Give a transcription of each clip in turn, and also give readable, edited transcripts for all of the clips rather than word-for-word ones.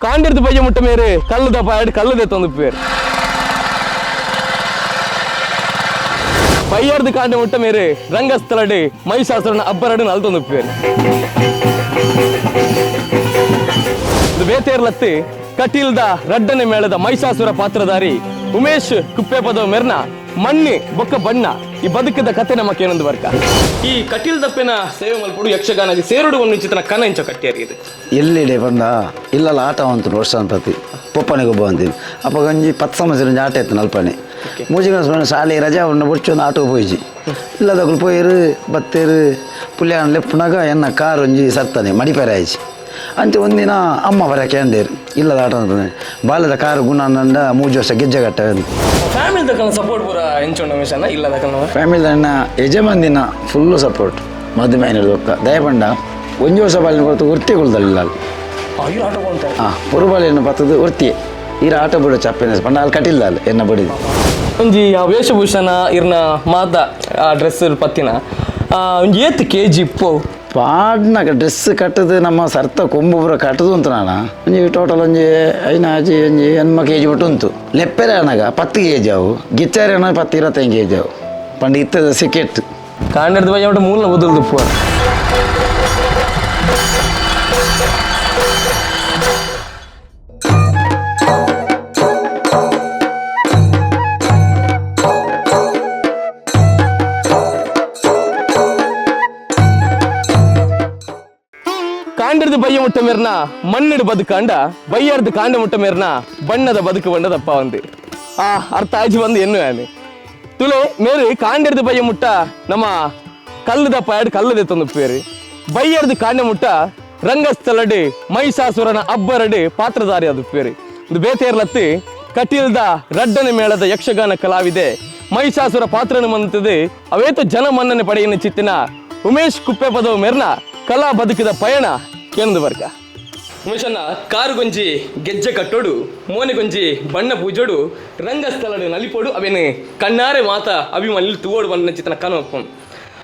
ಕಾಂಡಿರ್ದು ಬಯ್ಯ ಮುಟ್ಟ ಮೇರೆ ಕಲ್ಲದ ಪಾಯಡ್ ಕಲ್ಲದೆ ತಂದು ಪೇರು ಬಯ್ಯಾರ್ದು ಕಾಂಡ ಮುಟ್ಟ ಮೇರೆ ರಂಗಸ್ಥಳಡೆ ಮಹಿಷಾಸುರನ ಅಬ್ಬರಡು ನಲ್ತೊಂದು ಪೇರು ಇದು ಬೇತೇರ್ಲತ್ತಿ ಕಟೀಲ್ದ ರಡ್ಡನೆ ಮೇಳದ ಮಹಿಷಾಸುರ ಪಾತ್ರಧಾರಿ ಉಮೇಶ್ ಕುಪ್ಪೆಪದ ಮೆರ್ನ ಮಣ್ಣಿ ಬೊಕ್ಕ ಬಣ್ಣ ಈ ಬದುಕಿದ ಕತೆ ನಮಕ್ಕೆ ಏನೊಂದು ವರ್ಗ ಈ ಕಟೀಲ್ ದಪ್ಪೆನ ಸೇವೆ ಮಲ್ಪಡು ಯಕ್ಷಗಾನಗೆ ಸೇರುಡು ಒಂದು ಚಿತ್ರ ಕನ ಇಂಚ ಕಟ್ಟಿಯಾಗಿದೆ ಎಲ್ಲಿಡೆ ಬಂದ ಇಲ್ಲಲ್ಲ ಆಟ ಅಂತು ವರ್ಷ ಪ್ರತಿ ಪೊಪ್ಪನಿಗೆ ಒಬ್ಬ ಅಂತೀನಿ ಅಪ್ಪ ಗಂಜಿ 10 ಸಂವತ್ಸರ ಆಟ ಇತ್ತು ನಲ್ಪನೆ ಮೂಜಿನ ಶಾಲೆ ರಜಾ ಉಂಡ ಮುಚ್ಚೊಂದು ಆಟೋ ಹೋಯ್ಜಿ ಇಲ್ಲದಕ್ಕೂ ಪೋಯಿರು ಬತ್ತೇರು ಪುಲ್ಯಾಣ ಲೆಪ್ಪನಾಗ ಎನ್ನ ಕಾರು ಒಂಜಿ ಸರ್ತಾನೆ ಮಡಿಪೇರೆ ಆಯ್ಚಿ ಅಂಚೆ ಒಂದಿನ ಅಮ್ಮ ಬರಕ್ಕೆ ಅಂಡೇರು ಇಲ್ಲದ ಆಟ ಅಂತಾನೆ ಬಾಲ್ಯದ ಕಾರು ಗುಣ ಅಂದ 3 ವರ್ಷ ಗೆಜ್ಜೆಗಟ್ಟ ಫ್ಯಾಮಿಲಿ ತಕ್ಕ ಸಪೋರ್ಟ್ ಪೂರ ಎಂಚೊಂಡ ಮಿಷನ್ ಇಲ್ಲದ ಫ್ಯಾಮಿಲಿ ಅಣ್ಣ ಯಜಮಾನ್ದಿನ ಫುಲ್ಲು ಸಪೋರ್ಟ್ ಮದುವೆ ಹಿಡಿದೊಕ್ಕ ದಯಪಂಡ 1 ವರ್ಷ ಬಾಲಿನ ಕೊಡ್ತು ವೃತ್ತಿ ಕೊಳ್ದಲ್ಲ ಹಾಂ ಪುರುಬಾಲಿಯನ್ನು ಬರ್ತದೆ ವೃತ್ತಿ ಈರ ಆಟ ಬಿಡೋ ಚಪ್ಪೆನ ಪಂಡ ಅಲ್ಲಿ ಕಟ್ಟಿಲ್ಲ ಅಲ್ಲಿ ಎನ್ನ ಬಡಿದು ಒಂಜಿ ಆ ವೇಷಭೂಷಣ ಇರ್ನ ಮಾದ ಆ ಡ್ರೆಸ್ ಪತ್ತಿನ ಒಂಜಿ ಏತ್ KG ಇಪ್ಪು ಪಾಡ್ನಾಗ ಡ್ರೆಸ್ ಕಟ್ಟದು ನಮ್ಮ ಸರ್ತ ಕೊಂಬು ಪೂರ ಕಟ್ಟದು ಅಂತ ನಾನ ಒಂಜಿ ಟೋಟಲ್ ಒಂಜಿ 5 ಒಂಜಿ 8 KG ಒಟ್ಟು ಉಂಟು ಲೆಪ್ಪೆರೆ ಅಣ್ಣಗ 10 KG ಅವು ಗಿಚ್ಚಾರಿ ಅಣ್ಣ 10-25 KG ಅವು ಪಂಡ ಇತ್ತದ ಸಿಕೆಟ್ ಕಾಂಡದ ಬಯ್ಯ ಒಟ್ಟು ಮೂಲನ ಬದಲ್ದು ಪೂರ ಕಾಂಡದ ಬಯ್ಯ ಮುಟ್ಟ ಮೇರ್ನ ಮಣ್ಣಿಡು ಬದುಕಾಂಡ ಬಯ್ಯಾರ್ದು ಕಾಂಡ ಮುಟ್ಟ ಮೇರ್ನ ಬಣ್ಣದ ಬದುಕು ಬಂಡದಪ್ಪ ಒಂದು ಅರ್ಥ ಆಜಿ ಬಂದು ಎನ್ನು ಯಾನೆ ತುಳೆ ಮೇರೆ ಕಾಂಡಿರ್ದು ಬಯ್ಯ ಮುಟ್ಟ ನಮ್ಮ ಕಲ್ಲದ ಪಾಯಡ್ ಕಲ್ಲದೆ ತಂದು ಪೇರು ಬಯ್ಯಾರ್ದು ಕಾಂಡ ಮುಟ್ಟ ರಂಗಸ್ಥಳಡೆ ಮಹಿಷಾಸುರನ ಅಬ್ಬರಡೆ ಪಾತ್ರಧಾರಿ ಅದು ಪೇರು ಇದು ಬೇತೇರ್ಲತ್ತಿ ಕಟೀಲ್ದ ರಡ್ಡನೆ ಮೇಳದ ಯಕ್ಷಗಾನ ಕಲಾವಿದೆ ಮಹಿಷಾಸುರ ಪಾತ್ರನ ಮಂತದೆ ಅವೇತು ಜನ ಮನ್ನನೆ ಪಡೆಯನ್ನು ಚಿತ್ತಿನ ಉಮೇಶ್ ಕುಪ್ಪೆಪದವು ಮೇರ್ನ ಕಲಾ ಬದುಕಿದ ಪಯಣ ಕೇಂದ್ರ ವರ್ಗ ಉಮೇಶನ್ನ ಕಾರುಗೊಂಜಿ ಗೆಜ್ಜೆ ಕಟ್ಟೋಡು ಮೋನೆಗೊಂಜಿ ಬಣ್ಣ ಪೂಜೋಡು ರಂಗಸ್ಥಳಡು ನಲಿಪೋಡು ಅವೇನು ಕಣ್ಣಾರೆ ಮಾತ ಅಭಿಮಲ್ಲಿ ತೂಗೋಡು ಬಂದ ಚಿತ್ರನ ಕನ ಒಪ್ಪು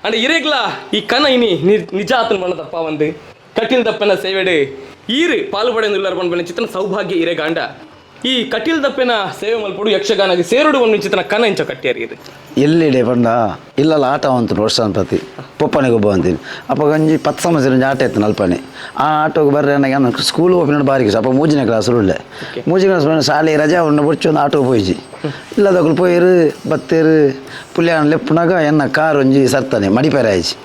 ಅಂದ್ರೆ ಇರೇಗ್ಲ ಈ ಕನ ಇನಿ ನಿಜ ಆತನ ಬಣ್ಣದಪ್ಪ ಒಂದು ಕಟೀಲ್ ದಪ್ಪನ ಸೇವೆಡೆ ಈರು ಪಾಲ್ಪಡೆಯುಳ್ಳ ಬಂದ ಚಿತ್ರನ ಸೌಭಾಗ್ಯ ಇರೇಗಾಂಡ ಈ ಕಟೀಲ್ ದಪ್ಪನ ಸೇವೆ ಮಲ್ಪಡು ಯಕ್ಷಗಾನಗೆ ಸೇರುಡು ಒಂದು ಚಿತ್ರನ ಕನ ಇಂಚ ಕಟ್ಟಿಯಾಗಿದೆ ಎಲ್ಲಿಡೆ ಬಂದ ಇಲ್ಲಲ್ಲ ಆಟ ಅಂತು ವರ್ಷ ಪ್ರತಿ ಪೊಪ್ಪನಿಗೆ ಒಬ್ಬ ಅಂತೀನಿ ಅಪ್ಪ ಗಂಜಿ 10 ಸಂವತ್ಸರ ಆಟ ಇತ್ತು ನಲ್ಪನೆ ಆ ಆಟೋಗೆ ಬರ್ರೆ ನನಗೆ ಸ್ಕೂಲ್ ಓಪಿನ ಬಾರಿಗೆ ಅಪ್ಪ 3ನೇ ಕ್ಲಾಸ್ ಉಳ್ಳೆ 3ನೇ ಕ್ಲಾಸ್ ಶಾಲೆ ರಜಾ ಉಂಡ ಮುಚ್ಚೊಂದು ಆಟೋ ಹೋಯ್ಜಿ ಇಲ್ಲದಕ್ಕೂ ಪೋಯಿರು ಬತ್ತೇರು ಪುಲ್ಯಾಣ ಲೆಪ್ಪನಾಗ ಎನ್ನ ಕಾರು ಒಂಜಿ ಸರ್ತಾನೆ ಮಡಿಪೇರೆ ಆಯ್ಚಿ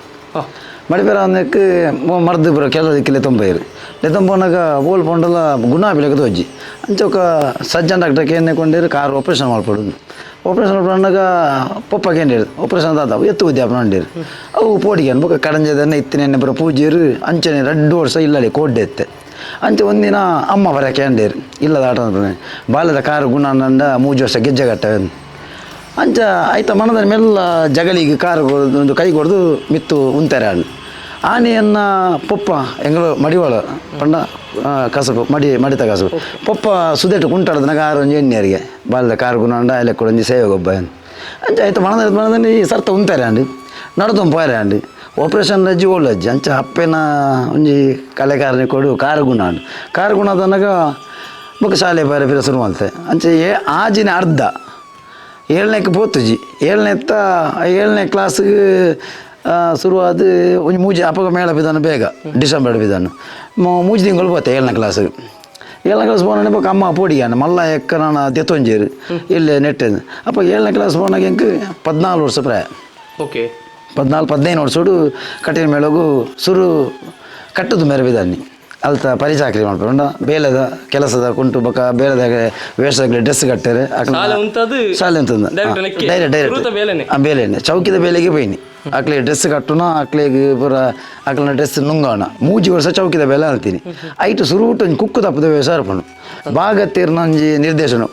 ಮಡಿಪೇರ ಅಂದಕ್ಕೆ ಮರ್ದು ಬರೋ ಕೆಲದಕ್ಕಿಲ್ಲ ತೊಂಬೈರು ಲೆತ್ತಂಬೋನಾಗ ಓಲ್ ಪೊಂಡಲ ಗುಣಾಬಿಲಕ್ಕೆ ತೋಜಿ ಅಂಚೊಕ ಸಜ್ಜನ್ ಡಾಕ್ಟರ್ಗೆ ಏನೇ ಕೊಂಡಿರು ಕಾರು ಆಪ್ರೇಷನ್ ಮಾಡ್ಕೊಡೋದು ಆಪ್ರೇಷನ್ ಮಾಡ್ಕೊಂಡಾಗ ಪಪ್ಪಗೆ ಏನಿರು ಆಪ್ರೇಷನ್ ಆದವು ಎತ್ತು ಉದ್ಯಾಪನ ಅಂಡಿರು ಅವು ಪೋಡಿಗೆ ಅನ್ಬೇಕು ಕಡಂಜದನ್ನ ಇತ್ತಿನ ಬರೋ ಪೂಜೆರು ಅಂಚನೆ 2 ವರ್ಷ ಇಲ್ಲಲ್ಲಿ ಕೋಡ್ಡೆ ಎತ್ತೆ ಅಂಚೆ ಒಂದಿನ ಅಮ್ಮ ಬರೋಕೆ ಅಂಡೇರು ಇಲ್ಲದ ಆಟ ಬಾಲ್ಯದ ಕಾರು ಗುಣ ಅಂದ 3 ವರ್ಷ ಗೆಜ್ಜೆಗಟ್ಟ ಅಂಚ ಆಯ್ತ ಮನದ ಮೇಲೆಲ್ಲ ಜಗಲಿಗೆ ಕಾರು ಒಂದು ಕೈ ಕೊಡ್ದು ಮಿತ್ತು ಉಂತಾರೆ ಅಲ್ಲಿ ಆನೆಯನ್ನ ಪೊಪ್ಪ ಎಂಗಳು ಮಡಿವಾಳ ಪಂಡ ಕಸಬು ಮಡಿತ ಕಸಬು ಪೊಪ್ಪ ಸುದೇಟು ಕುಂಟಾಡದನಾಗ 6 ಎಣ್ಣೆಯರಿಗೆ ಬಾಲ್ಯದ ಕಾರು ಗುಣಂಡ ಎಲ್ಲ ಕೊಡೊಂದು ಸೇವೆ ಗೊಬ್ಬ ಅಂಚ ಆಯ್ತು ಮನದಲ್ಲಿ ಸರ್ತ ಉಂತಾರೆ ಅಂಡಿ ನಡ್ದು ಪೋರೆ ಅಂಡಿ ಆಪ್ರೇಷನ್ ಅಜ್ಜಿ ಓಲ್ಡ್ ಅಜ್ಜಿ ಅಂಚ ಅಪ್ಪೆನ ಒಂಜಿ ಕಲೆಕಾರನೆ ಕೊಡು ಕಾರು ಗುಣ ಅಂಡು ಕಾರು ಗುಣ ಅದನ್ನಾಗ ಬೊಕ್ಕ ಶಾಲೆ ಬೇರೆ ಬೇರೆ ಶುರು ಮಾಡ್ತೆ ಅಂಚೆ ಆಜಿನ ಅರ್ಧ 7ನೇಕ್ಕೆ ಪೋತುಜಿ 7ನೇ ಕ್ಲಾಸ್ಗೆ ಶುರುವಾದ ಒಂದು ಮೂಜಿ ಅಪ್ಪಗ ಮೇಳ ಬಿದ್ದಾನು ಬೇಗ ಡಿಸೆಂಬರ್ ಬಿದ್ದಾನು 3 ತಿಂಗಳು ಪೋತೆ 7ನೇ ಕ್ಲಾಸ್ಗೆ 7ನೇ ಕ್ಲಾಸ್ ಪೋನ ಬೊಕ್ಕ ಅಮ್ಮ ಪೋಡಿಗಾನ ಮಲ್ಲ ಎಕ್ಕ ನಾನು ದೆತ್ತೊಂಜೇರು ಇಲ್ಲೇ ನೆಟ್ಟದು ಅಪ್ಪ 7ನೇ ಕ್ಲಾಸ್ ಪೋನಾಗ ಎಂಕ್ 14 ವರ್ಷ ಪ್ರಾಯ ಓಕೆ 14-15 ವರ್ಷೋಡು ಕಟ್ಟಿನ ಮೇಳಗೂ ಶುರು ಕಟ್ಟದು ಮೇರೆ ಬಿದ್ದಾನೆ ಅಲ್ತ ಪರಿಚಾಕರಿ ಮಾಡ್ಕೊಂಡ ಬೇಲದ ಕೆಲಸದ ಕುಂಟು ಬೊಕ್ಕ ಬೇಲದಾಗ ವೇಷದಾಗಲಿ ಡ್ರೆಸ್ ಕಟ್ಟಾರೆ ಶಾಲೆ ಅಂತಂದ ಡೈರೆಕ್ಟ್ ಬೇಲೆನೆ ಚೌಕಿದ ಬೇಲೆಗೆ ಬೈನಿ ಆಕ್ಲಿಗೆ ಡ್ರೆಸ್ ಕಟ್ಟುನ ಆಕ್ಲಿಗೆ ಪೂರ ಆಕ್ಲನ ಡ್ರೆಸ್ ನುಂಗೋಣ 3 ವರ್ಷ ಚೌಕಿದ ಬೇಲೆ ಅಂತೀನಿ ಐಟು ಸುರುಟು ಕುಕ್ಕು ತಪ್ಪದ ವ್ಯವಸ ಅರ್ಪಣು ಭಾಗತ್ತೀರ್ ನಂಜಿ ನಿರ್ದೇಶನ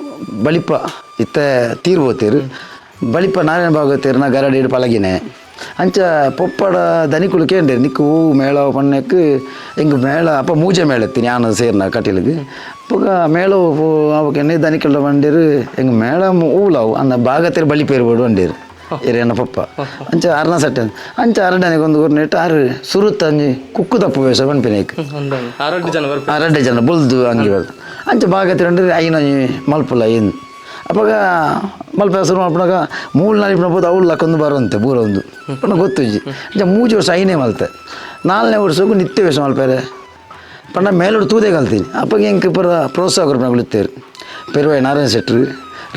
ಬಳಿಪ ಇತ್ತ ತೀರ್ಬೋತೀರು ಬಳಿಪ ನಾರಾಯಣ ಭಾಗತ್ತೀರ್ನ ಗರಡಿ ಪಲಗಿನೇ ಅಂಚ ಪೊಪ್ಪಡ ದನಿಕುಳು ಕೇಂದ್ರ ನಿಕ್ಕು ಹೂ ಮೇಳ ಪಣ್ಣಕ್ಕೆ ಹೆಂಗೆ ಮೇಳ ಅಪ್ಪ ಮೂಜೆ ಮೇಳ ಎತ್ತೀನಿ ನಾನು ಸೇರ್ನ ಕಟೀಲಿಗೆ ಅಪ್ಪಗ ಮೇಳ ಅವಕ್ಕೆ ದನಿಕುಳ ಬಂದಿರು ಹೆಂಗೆ ಮೇಳ ಹೂಲವು ಅಂದ ಭಾಗತ್ತೀರ್ ಬಳಿ ಪೇರ್ಬೋಡು ಬಂದಿರು ಹಿರಿಯನ ಪಪ್ಪ ಅಂಚ 6ನೇ ಸಟ್ಟೆ ಅಂಚ 2ನೇಗೆ ಒಂದು ಊರು ನೆಟ್ಟು 6 ಸುರುತ್ತ ಅಂಜಿ ಕುಕ್ಕು ತಪ್ಪು ವೇಷ ಬನ್ಪಿನೇಕ್ 2 ಜನ ಬುಲ್ದು ಹಂಗೆ ಬರ್ದು ಅಂಚ ಬಾಗ ತಿಂಡ್ರೆ ಐನ ಮಲ್ಪುಲ್ಲ ಏನು ಅವಾಗ ಮಲ್ಪ ಹೆಸರು ಮಾಡ್ಬಿಡಾಗ 3-4 ಪುನಃ ಅವ್ಳು ಲಕ್ಕೊಂದು ಬರುವಂತೆ ಪೂರ ಒಂದು ಪುನಃ ಗೊತ್ತುಜ್ಜಿ ಅಂಚ 3 ವರ್ಷ ಐನೇ ಮಲ್ತೆ 4ನೇ ವರ್ಷಕ್ಕೂ ನಿತ್ಯ ವೇಷ ಮಲ್ಪೇರೆ ಪಂಡ ಮೇಲೋಡು ತೂದೆ ಕಲ್ತೀನಿ ಅಪ್ಪಗೆ ಹೆಂಗೆ ಪುರ ಪ್ರೋತ್ಸಾಹ ಕೊಡ್ಬಿಡ್ತೇರು ಪೆರುವಾಯ ನಾರಾಯಣ ಶೆಟ್ರು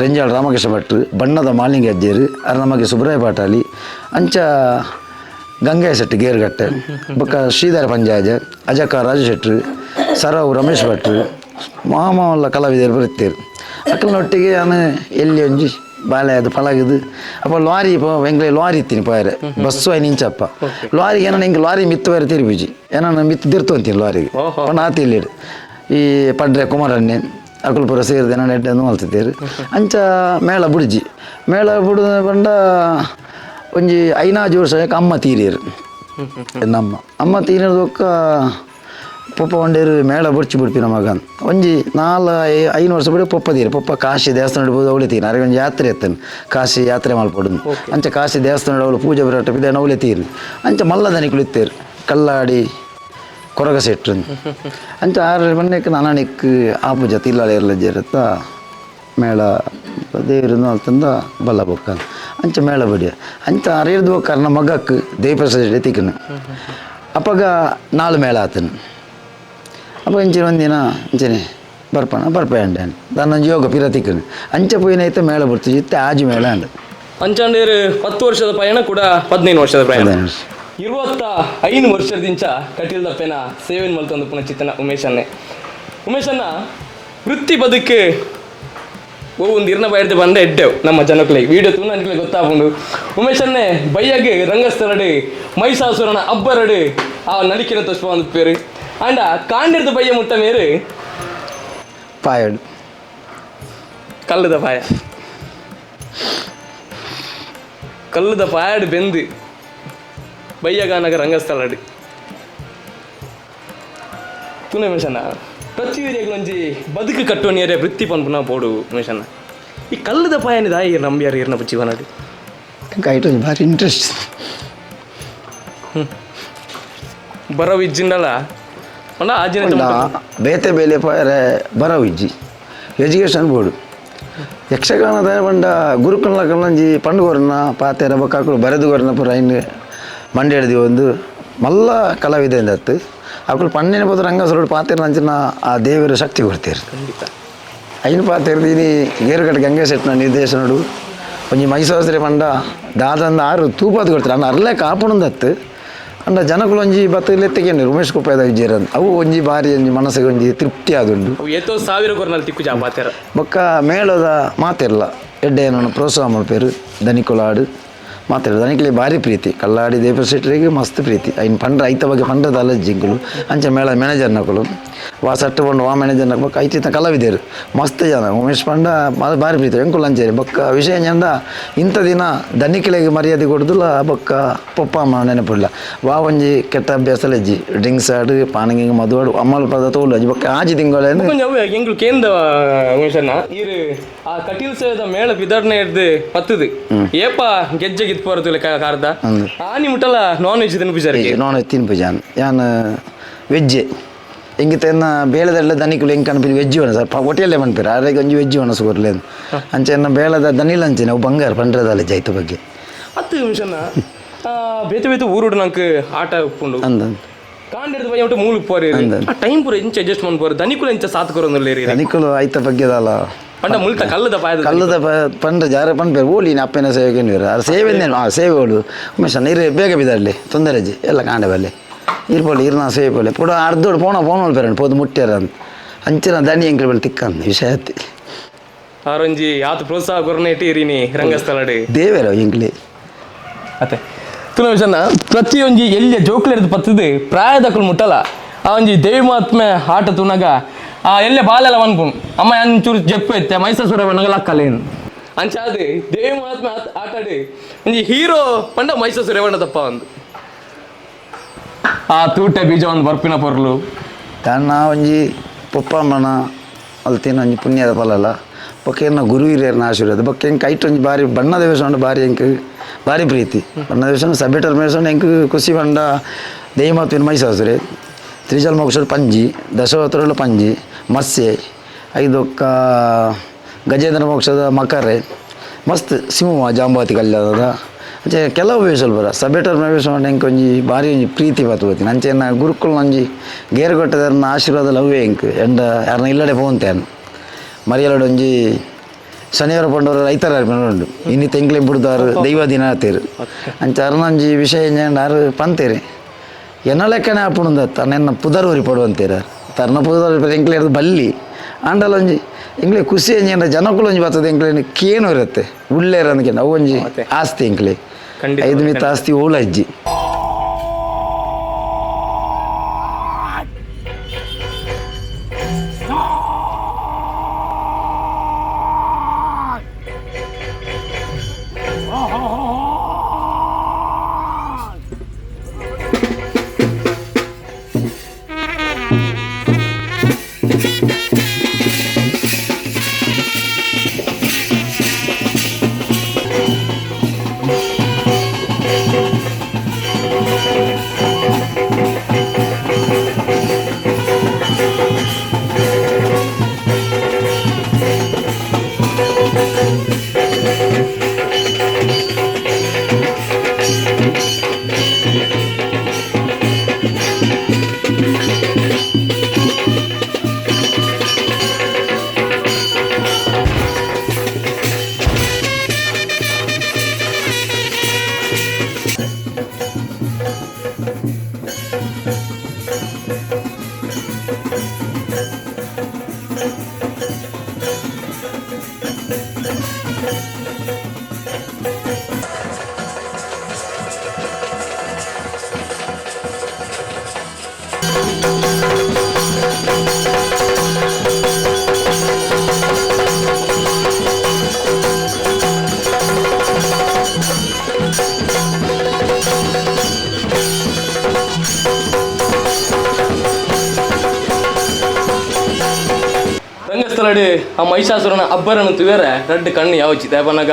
ರೆಂಜಾಳ್ ರಾಮಕೃಷ್ಣ ಭಟ್ರು ಬಣ್ಣದ ಮಾಲಿಂಗ ಅಜ್ಜೇರು ಅರ ನಮಗೆ ಸುಬ್ರಾಯ ಪಾಟಾಲಿ ಅಂಚ ಗಂಗಾಯ ಶೆಟ್ಟಿ ಗೇರ್ಗಟ್ಟೆ ಬೊಕ್ಕ ಶ್ರೀಧರ ಪಂಜಾಜ ಅಜಕ ರಾಜು ಶೆಟ್ರು ಸರವು ರಮೇಶ್ ಭಟ್ರು ಮಾಮಲ್ಲ ಕಲಾವಿದರು ಬರುತ್ತೇರು ಅಕ್ಕನೊಟ್ಟಿಗೆ ನಾನು ಎಲ್ಲಿ ಒಂಜಿ ಬಾಳೆ ಅದು ಪಳಗದು ಅಪ್ಪ ಲಾರಿ ವೆಂಗ್ಲೆ ಲಾರಿ ಇತ್ತೀನಿ ಪಾಯರೆ ಬಸ್ಸು ಐ ನಿಂಚಪ್ಪ ಲಾರಿಗೆ ಏನೋ ಹಿಂಗೆ ಲಾರಿ ಮಿತ್ತು ಬೇರೆ ತಿರುಗಿಜಿ ಏನೋ ಮಿತ್ತು ದಿರ್ತು ಅಂತೀನಿ ಲಾರಿಗೆ ಪಣ್ಣ ಆತಿಲ್ಲಿಡು ಈ ಪಡ್ರೆ ಕುಮಾರಣ್ಣೆ ಅಕಲ್ಪುರ ಸೇರಿದೆ ನಾನು ಎಡ್ಡೆ ಮಲ್ತಿದ್ದೇರು ಅಂಚ ಮೇಳ ಬುಡ್ಜಿ ಮೇಳ ಬುಡ ಬಂಡ ಒಂಜಿ 5-4 ವರ್ಷಕ್ಕೆ ಅಮ್ಮ ತೀರಿಯರು ಅಮ್ಮ ತೀರಿದೊಕ್ಕ ಪಪ್ಪ ಒಂಡೇರು ಮೇಳ ಬುಡ್ಚಿ ಬಿಡ್ಪಿನ ಮಗನ್ ಒಂಜಿ 4-5 ವರ್ಷ ಬಿಡು ಪಪ್ಪ ತೀರಿ ಪಪ್ಪ ಕಾಶಿ ದೇವಸ್ಥಾನ ಇಡ್ಬೋದು ಅವಳೆ ತೀರಿ ಅರೆ ಒಂದು ಯಾತ್ರೆ ಎತ್ತನು ಕಾಶಿ ಯಾತ್ರೆ ಮಲ್ಪಡುದು ಅಂಚ ಕಾಶಿ ದೇವಸ್ಥಾನ ಅವಳು ಪೂಜೆ ಬರಟ ಬಿದ್ದ ಅವಳೆ ತೀರಿ ಅಂಚ ಮಲ್ಲದನಿ ಕುಳಿತೇರು ಕಲ್ಲಾಡಿ ಕೊರಗ ಸೆಟ್ರು ಅಂಚ 6 ಮನೆಗೆ ನಾನಿಕ್ ಆಪುಜ ತಿಲ್ಲಾಳಿ ಎಲ್ಲ ಜೇರತ್ತ ಮೇಳ ದೇವ್ರನ್ನು altanda ಬಲ್ಲ ಬೊಕ್ಕ ಅಂಚ ಮೇಳ ಬಡಿಯ ಅಂಚ ಅರಿಯರ್ದು ಕಾರಣ ಮಗಕ್ಕೆ ದೇವಪ್ರಸಾದ ಎತ್ತಿಕನು ಅಪ್ಪಗ 4 ಮೇಳ ಆತನು ಅಪ್ಪ ಇಂಚಿನ ಒಂದಿನ ಇಂಚನೆ ಬರ್ಪೆ ಅಂಡೆ ನನ್ನ ಯೋಗ ಪಿರತಿಕನು ಅಂಚ ಪೋಯಿನೈತೆ ಮೇಳ ಬರ್ತೀವಿ ಇತ್ತೆ ಆಜು ಮೇಳ ಅಂಡ ಅಂಚಂಡೇರು 10 ವರ್ಷದ ಪ್ರಯಾಣ ಕೂಡ 15 ವರ್ಷದ ಪ್ರಯಾಣ 25 ವರ್ಷದಿಂದ ಕಟೀಲ್ದಪ್ಪನ ಸೇವೆ ಮಲ್ತೊಂದು ಪುನಃ ಚಿತ್ತನ ಉಮೇಶನ್ನ ವೃತ್ತಿ ಬದುಕು ಒಂದು ಇರ್ನ ಬಯರ್ದು ಬಂದ ಎಡ್ಡೆವು ನಮ್ಮ ಜನಕ್ಲಿಗೆ ವೀಡಿಯೋ ತೂ ನನಗೆ ಗೊತ್ತಾಗ್ಬೋದು ಉಮೇಶನ್ನೇ ಬೈಯಾಗೆ ರಂಗಸ್ಥಳಡು ಮೈಸಾಸುರನ ಅಬ್ಬರಡು ಆ ನಡಿಕಿನ ತೋರಿಸುವ ಒಂದು ಪೇರು ಅಂಡ ಕಾಂಡಿರ್ದು ಬಯ್ಯ ಮುಟ್ಟ ಮೇರು ಪಾಯಡು ಕಲ್ಲದ ಪಾಯಡು ಬೆಂದು ಬಯ್ಯಗಾನಗ ರಂಗಸ್ಥಳಡು ತುನೆ ಉಮೇಶನ್ನ ಪ್ರತಿ ಒಂಜಿ ಬದುಕು ಕಟ್ಟುವ ನೀರೇ ವೃತ್ತಿ ಪನ್ಪುನ ಬೋಡು ಉಮೇಶನ್ನ ಈ ಕಲ್ಲದ ಪಾಯನಿದ ನಂಬ್ಯಾರ ಇರ್ನ ಜೀವನಡು ಕೈಟ್ ಭಾರಿ ಇಂಟ್ರೆಸ್ಟ್ ಬರವಿಜ್ಜಿಂಡಲ್ಲ ಅಣ್ಣ ಆಜಿನ ಬೇತೆ ಬೇಲೆ ಪಾಯರೆ ಬರವಿಜ್ಜಿ ಎಜುಕೇಷನ್ ಬೋರ್ಡು ಯಕ್ಷಗಾನದ ಬಂಡ ಗುರುಕುಲ ಕಲ್ಲಂಜಿ ಪಂಡುಗೋರನ್ನ ಪಾತೆರ ಬೊಕ್ಕಾಕಳು ಬರೆದುಗೋರನ್ನ ಪುರ ಇನ್ನು ಮಂಡ್ಯಡ್ದಿ ಒಂದು ಮಲ್ಲ ಕಲಾವಿದ ಅತ್ತು ಅಕ್ಕಳು ಪನ್ನಿನ ಬೋದು ರಂಗಸರು ಪಾತೆರ ಅಂಚಿನ ಆ ದೇವರ ಶಕ್ತಿ ಕೊಡ್ತೀರಿ ಐನು ಪಾತೆರ್ದೀನಿ ಗೇರುಗಟ್ಟ ಗಂಗೆ ಸೆಟ್ನ ನಿರ್ದೇಶನಡು ಒಂಜಿ ಮೈಸೂರು ಪಂಡ ದಾದಂದ 6 ತೂಪಾದು ಕೊಡ್ತಾರೆ ಅನ್ನ ಅರ್ಲೆ ಕಾಪುಣದತ್ತು ಅಂಡ ಜನಗಳು ಒಂಜಿ ಬತ್ತಲೆತ್ತಿಗೆ ಉಮೇಶ್ ಕುಪ್ಪದ ವಿಜಯರನ್ ಅವು ಒಂಜಿ ಬಾರಿ ಒಂಜಿ ಮನಸ್ಸಿಗೆ ಒಂಜಿ ತೃಪ್ತಿ ಆದುಂಡು 1000 ಕೊರ್ನಲ್ಲಿ ತಿಕ್ಕು ಜಾ ಪಾತೆರ ಬೊಕ್ಕ ಮೇಳದ ಮಾತಿರಲ್ಲ ಎಡ್ಡೆ ಏನೋ ಪ್ರೋತ್ಸಾಹ ಮಾಡ್ಪೇರು ದನಿಕೊಲಾಡು ಮಾತಾಡೋದು ದನಿಕ್ಲೆ ಭಾರಿ ಪ್ರೀತಿ ಕಲ್ಲಾಡಿ ದೇವರ ಸೆಟ್ರಿಗೆ ಮಸ್ತ್ ಪ್ರೀತಿ ಐನು ಪಂಡ್ರ ಐತ ಬಗ್ಗೆ ಪಂಡ್ರದ ಅಲಜ್ಜಿಂಗಳು ಅಂಚೆ ಮೇಳ ಮ್ಯಾನೇಜರ್ನಕಲು ವಾ ಸಟ್ಟು ಬಂಡು ವಾ ಮ್ಯಾನೇಜರ್ನ ಬೊಕ್ಕ ಐತಿತ್ತ ಕಲಾವಿದರು ಮಸ್ತ್ ಜನ ಉಮೇಶ್ ಪಂಡ ಭಾರಿ ಪ್ರೀತಿ ಎಂಕುಲು ಅಂಚೇರಿ ಬೊಕ್ಕ ವಿಷಯ ಎಂದ ಇಂಥ ದಿನ ದನಿಕ್ಲೆಗೆ ಮರ್ಯಾದೆ ಕೊಡುದಿಲ್ಲ ಬೊಕ್ಕ ಪಪ್ಪ ಅಮ್ಮ ನೆನಪಿಲ್ಲ ವಾ ಒಂಜಿ ಕೆಟ್ಟ ಅಭ್ಯಾಸ ಲಜ್ಜಿ ಡ್ರಿಂಕ್ಸ್ ಆಡು ಪಾನಗಿಂಗ್ ಮದು ಆಡು ಅಮ್ಮಲ್ ಪದ ತೋಲು ಅಜ್ಜಿ ಬೊಕ್ಕ ಆಜಿ ತಿಂಗಳೇನು ಎಂಗ್ಳು ಕೇಂದ್ರ ಉಮೇಶನ್ನ ಇರು ಆ ಕಟೀಲ್ ಸೇವೆದ ಮೇಳ ವಿದರ್ಣೆ ಇರ್ದು ಪತ್ತದು ಏಪ ಗೆಜ್ಜೆ ಗಿತ್ ಪೋರದು ಕಾರ್ದ ಆನಿ ಮುಟ್ಟಲ್ಲ ನಾನ್ ವೆಜ್ ತಿನ್ಪಿಸಾರಿಗೆ ನಾನ್ ವೆಜ್ ತಿನ್ಪಿಜಾನ್ ಯಾನ್ ವೆಜ್ಜೆ ಎಂಗಿತ ಬೇಳದೆಲ್ಲ ದನಿಕುಲು ಹೆಂಗೆ ಕನ್ಪಿನ ವೆಜ್ ವನಸ ಹೋಟೆಲ್ಲೇ ಮನ್ಪೇರು ಆದ್ರೆ ಒಂಜಿ ವೆಜ್ ವನಸು ಕೊರ್ಲೇನು ಅಂಚೆ ಬೇಳದ ದನಿಲ್ ಅಂಚೆ ನಾವು ಬಂಗಾರ ಪಂಡ್ರದಲ್ಲ ಜೈತ ಬಗ್ಗೆ 10 ನಿಮಿಷನ ಬೇತೆ ಊರುಡು ನಂಗೆ ಆಟ ಉಪ್ಪುಂಡು ಅಂದ ಕಾಂಡಿರ್ದು ಬೈ ಉಂಟು ಮೂಲು ಪೋರಿ ಆ ಟೈಮ್ ಪೂರ ಇಂಚ ಅಡ್ಜಸ್ಟ್ ಮಾಡ್ಬೋರು ದನಿಕುಲು ಇಂಚ ಸಾತ್ ಕೊರೊಂದುಲ್ಲೇರಿ ದನಿಕುಲು ಐತ ಬಗ್ಗೆದಲ್ಲ ಪಂಡ ಮುಲ್ತ ಕಲ್ಲದ ಪಂಡ್ರ ಜಾರ ಪಂಡ್ಪೇರು ಓಲಿ ಅಪ್ಪನ ಸೇವೆಗೆ ನೀರು ಅದು ಸೇವೆ ಸೇವೆಗಳು ಉಮೇಶ ನೀರು ಬೇಗ ಬಿದ್ದಾಡಲಿ ತೊಂದರೆ ಅಜ್ಜಿ ಎಲ್ಲ ಕಾಂಡೆ ಬಲ್ಲೆ ಇರ್ಬೋದು ಇರ್ನ ಸೇವೆ ಬೋಲೆ ಪುಡ ಅರ್ಧೋಡು ಫೋನ್ ಪೇರಣ್ಣ ಪೋದು ಮುಟ್ಟ್ಯಾರ ಅಂತ ಅಂಚಿನ ದನಿ ಎಂಕ್ಲು ಬಲ್ಲಿ ತಿಕ್ಕಂದು ವಿಷಯ ಹತ್ತಿ ಆರೊಂಜಿ ಯಾತ್ ಪ್ರೋತ್ಸಾಹ ಕೊರನೆ ಇಟ್ಟಿರಿನಿ ರಂಗಸ್ಥಳಡು ದೇವೇರ ಎಂಕ್ಲಿ ಅತ್ತೆ ತುನ ವಿಷಯನ ಪ್ರತಿಯೊಂಜಿ ಎಲ್ಲಿಯ ಜೋಕ್ಲೆರ್ದು ಪತ್ತದು ಪ್ರಾಯದಕ್ಕಳು ಮುಟ್ಟಲ್ಲ ಆ ಒಂಜಿ ದೇವಿ ಮಹಾತ್ಮೆ ಆಟ ತುನಗ ಆ ಎಲ್ಲೆ ಬಾಲೆಲ್ಲ ಅನ್ಕೊಂಡು ಅಮ್ಮ ಅಂಚೂರು ಜಪ್ಪು ಎತ್ತೆ ಮೈಸೂರ ನಗಲಕ್ಕಲೇನು ಅಂಚ ಅದು ದೇವಿ ಮಹಾತ್ಮೆ ಆಟಾಡಿ ಒಂಜಿ ಹೀರೋ ಪಂಡ ಮೈಸೂರು ರೇವಣ್ಣದಪ್ಪ ಒಂದು ಆ ತೂಟೆ ಬೀಜ ಒಂದು ಬರ್ಪಿನ ಪೊರ್ಲು ತನ್ನ ಒಂಜಿ ಪಪ್ಪ ಅಮ್ಮನ ಅಲ್ತೇನು ಒಂಜಿ ಪುಣ್ಯದ ಫಲಲ್ಲ ಬೊಕ್ಕೇನ ಗುರು ಹಿರಿಯರ್ನ ಆಶೀರ್ವಾದ ಬೊಕ್ಕ ಹೆಂಗೆ ಕೈಟ್ ಒಂಜಿ ಬಾರಿ ಬಣ್ಣ ದೇವಸ್ಥಾನ ಬಾರಿ ಹೆಂಗೆ ಭಾರಿ ಪ್ರೀತಿ ಬಣ್ಣ ದೇವಸ್ಥಾನ ಸಬ್ಯೆಟರ್ ಮೇಳ್ಸೋಣ ಹೆಂಗೆ ಖುಷಿ ಬಂಡ ದೇವಿ ಮಾತುವಿನ ಮೈಸಾಸುರೆ ತ್ರಿಜಲ್ ಮೋಕ್ಷ ಪಂಜಿ ದಶವತರಳು ಪಂಜಿ ಮತ್ಸ್ಯೆ ಐದೊಕ್ಕ ಗಜೇಂದ್ರ ಮೋಕ್ಷದ ಮಕರೆ ಮಸ್ತ್ ಸಿಂಹ ಜಾಂಬಾತಿ ಕಲ್ಯಾಣದ ಅಂಚೆ ಕೆಲವು ವೇಷಲು ಬರ ಸಬೇಟರ್ ವೇಷ ಮಾಡಿ ಹೆಂಗೆ ಒಂಜಿ ಭಾರಿ ಒಂಜಿ ಪ್ರೀತಿ ಬತ್ತು ಬರ್ತೀನಿ ಅಂಚೆನ ಗುರುಕುಲ್ ಒಂಜಿ ಗೇರುಗೊಟ್ಟದನ್ನ ಆಶೀರ್ವಾದ ಲವ್ವೇ ಹೆಂಗೆ ಎಂಡ ಯಾರನ್ನ ಇಲ್ಲಡೆ ಪೋಂತೇನು ಮರಿಯಲಡು ಒಂಜಿ ಶನಿವಾರ ಪಂಡವರು ರೈತರ ಉಂಡು ಇನ್ನು ತೆಂಗ್ಲೆ ಬಿಡ್ದಾರು ದೈವ ದಿನ ಆತೇರು ಅಂಚ ಅರ್ನಂಜಿ ವಿಷಯ ಯಾರು ಪಂತೇರಿ ಎನ್ನ ಲೆಕ್ಕನೆ ಹಾಪುಂದ ತನ್ನ ಪುದರ್ವರಿ ಪಡುವಂತೀರ ತನ್ನ ಪುದರ್ವರಿ ಎಂಕ್ಲೆ ಹಿಡಿದು ಬಲ್ಲಿ ಆಂಡಲ್ ಒಂಜಿ ಎಂಕ್ಲೆ ಖುಷಿ ಎಂಜಿ ಜನಕ್ಕೂ ಒಂಜಿ ಬರ್ತದೆ ಎಂಕ್ಲೆ ಕೇನು ಇರುತ್ತೆ ಉಳ್ಳೇ ಇರೋದಕ್ಕೆ ಅವು ಒಂಜಿ ಆಸ್ತಿ ಎಂಕ್ಲೆ 5 ಮಿತ್ತ ಆಸ್ತಿ ಓಳ ಅಜ್ಜಿ ರಂಗಸ್ಥಳಡಿ ಆ ಮಹಿಷಾಸುರನ ಅಬ್ಬರನ್ನು ತುವೇರೆ ರಡ್ಡು ಕಣ್ಣು ಯಾವಚ್ಚಿ ದೇವನಾಗ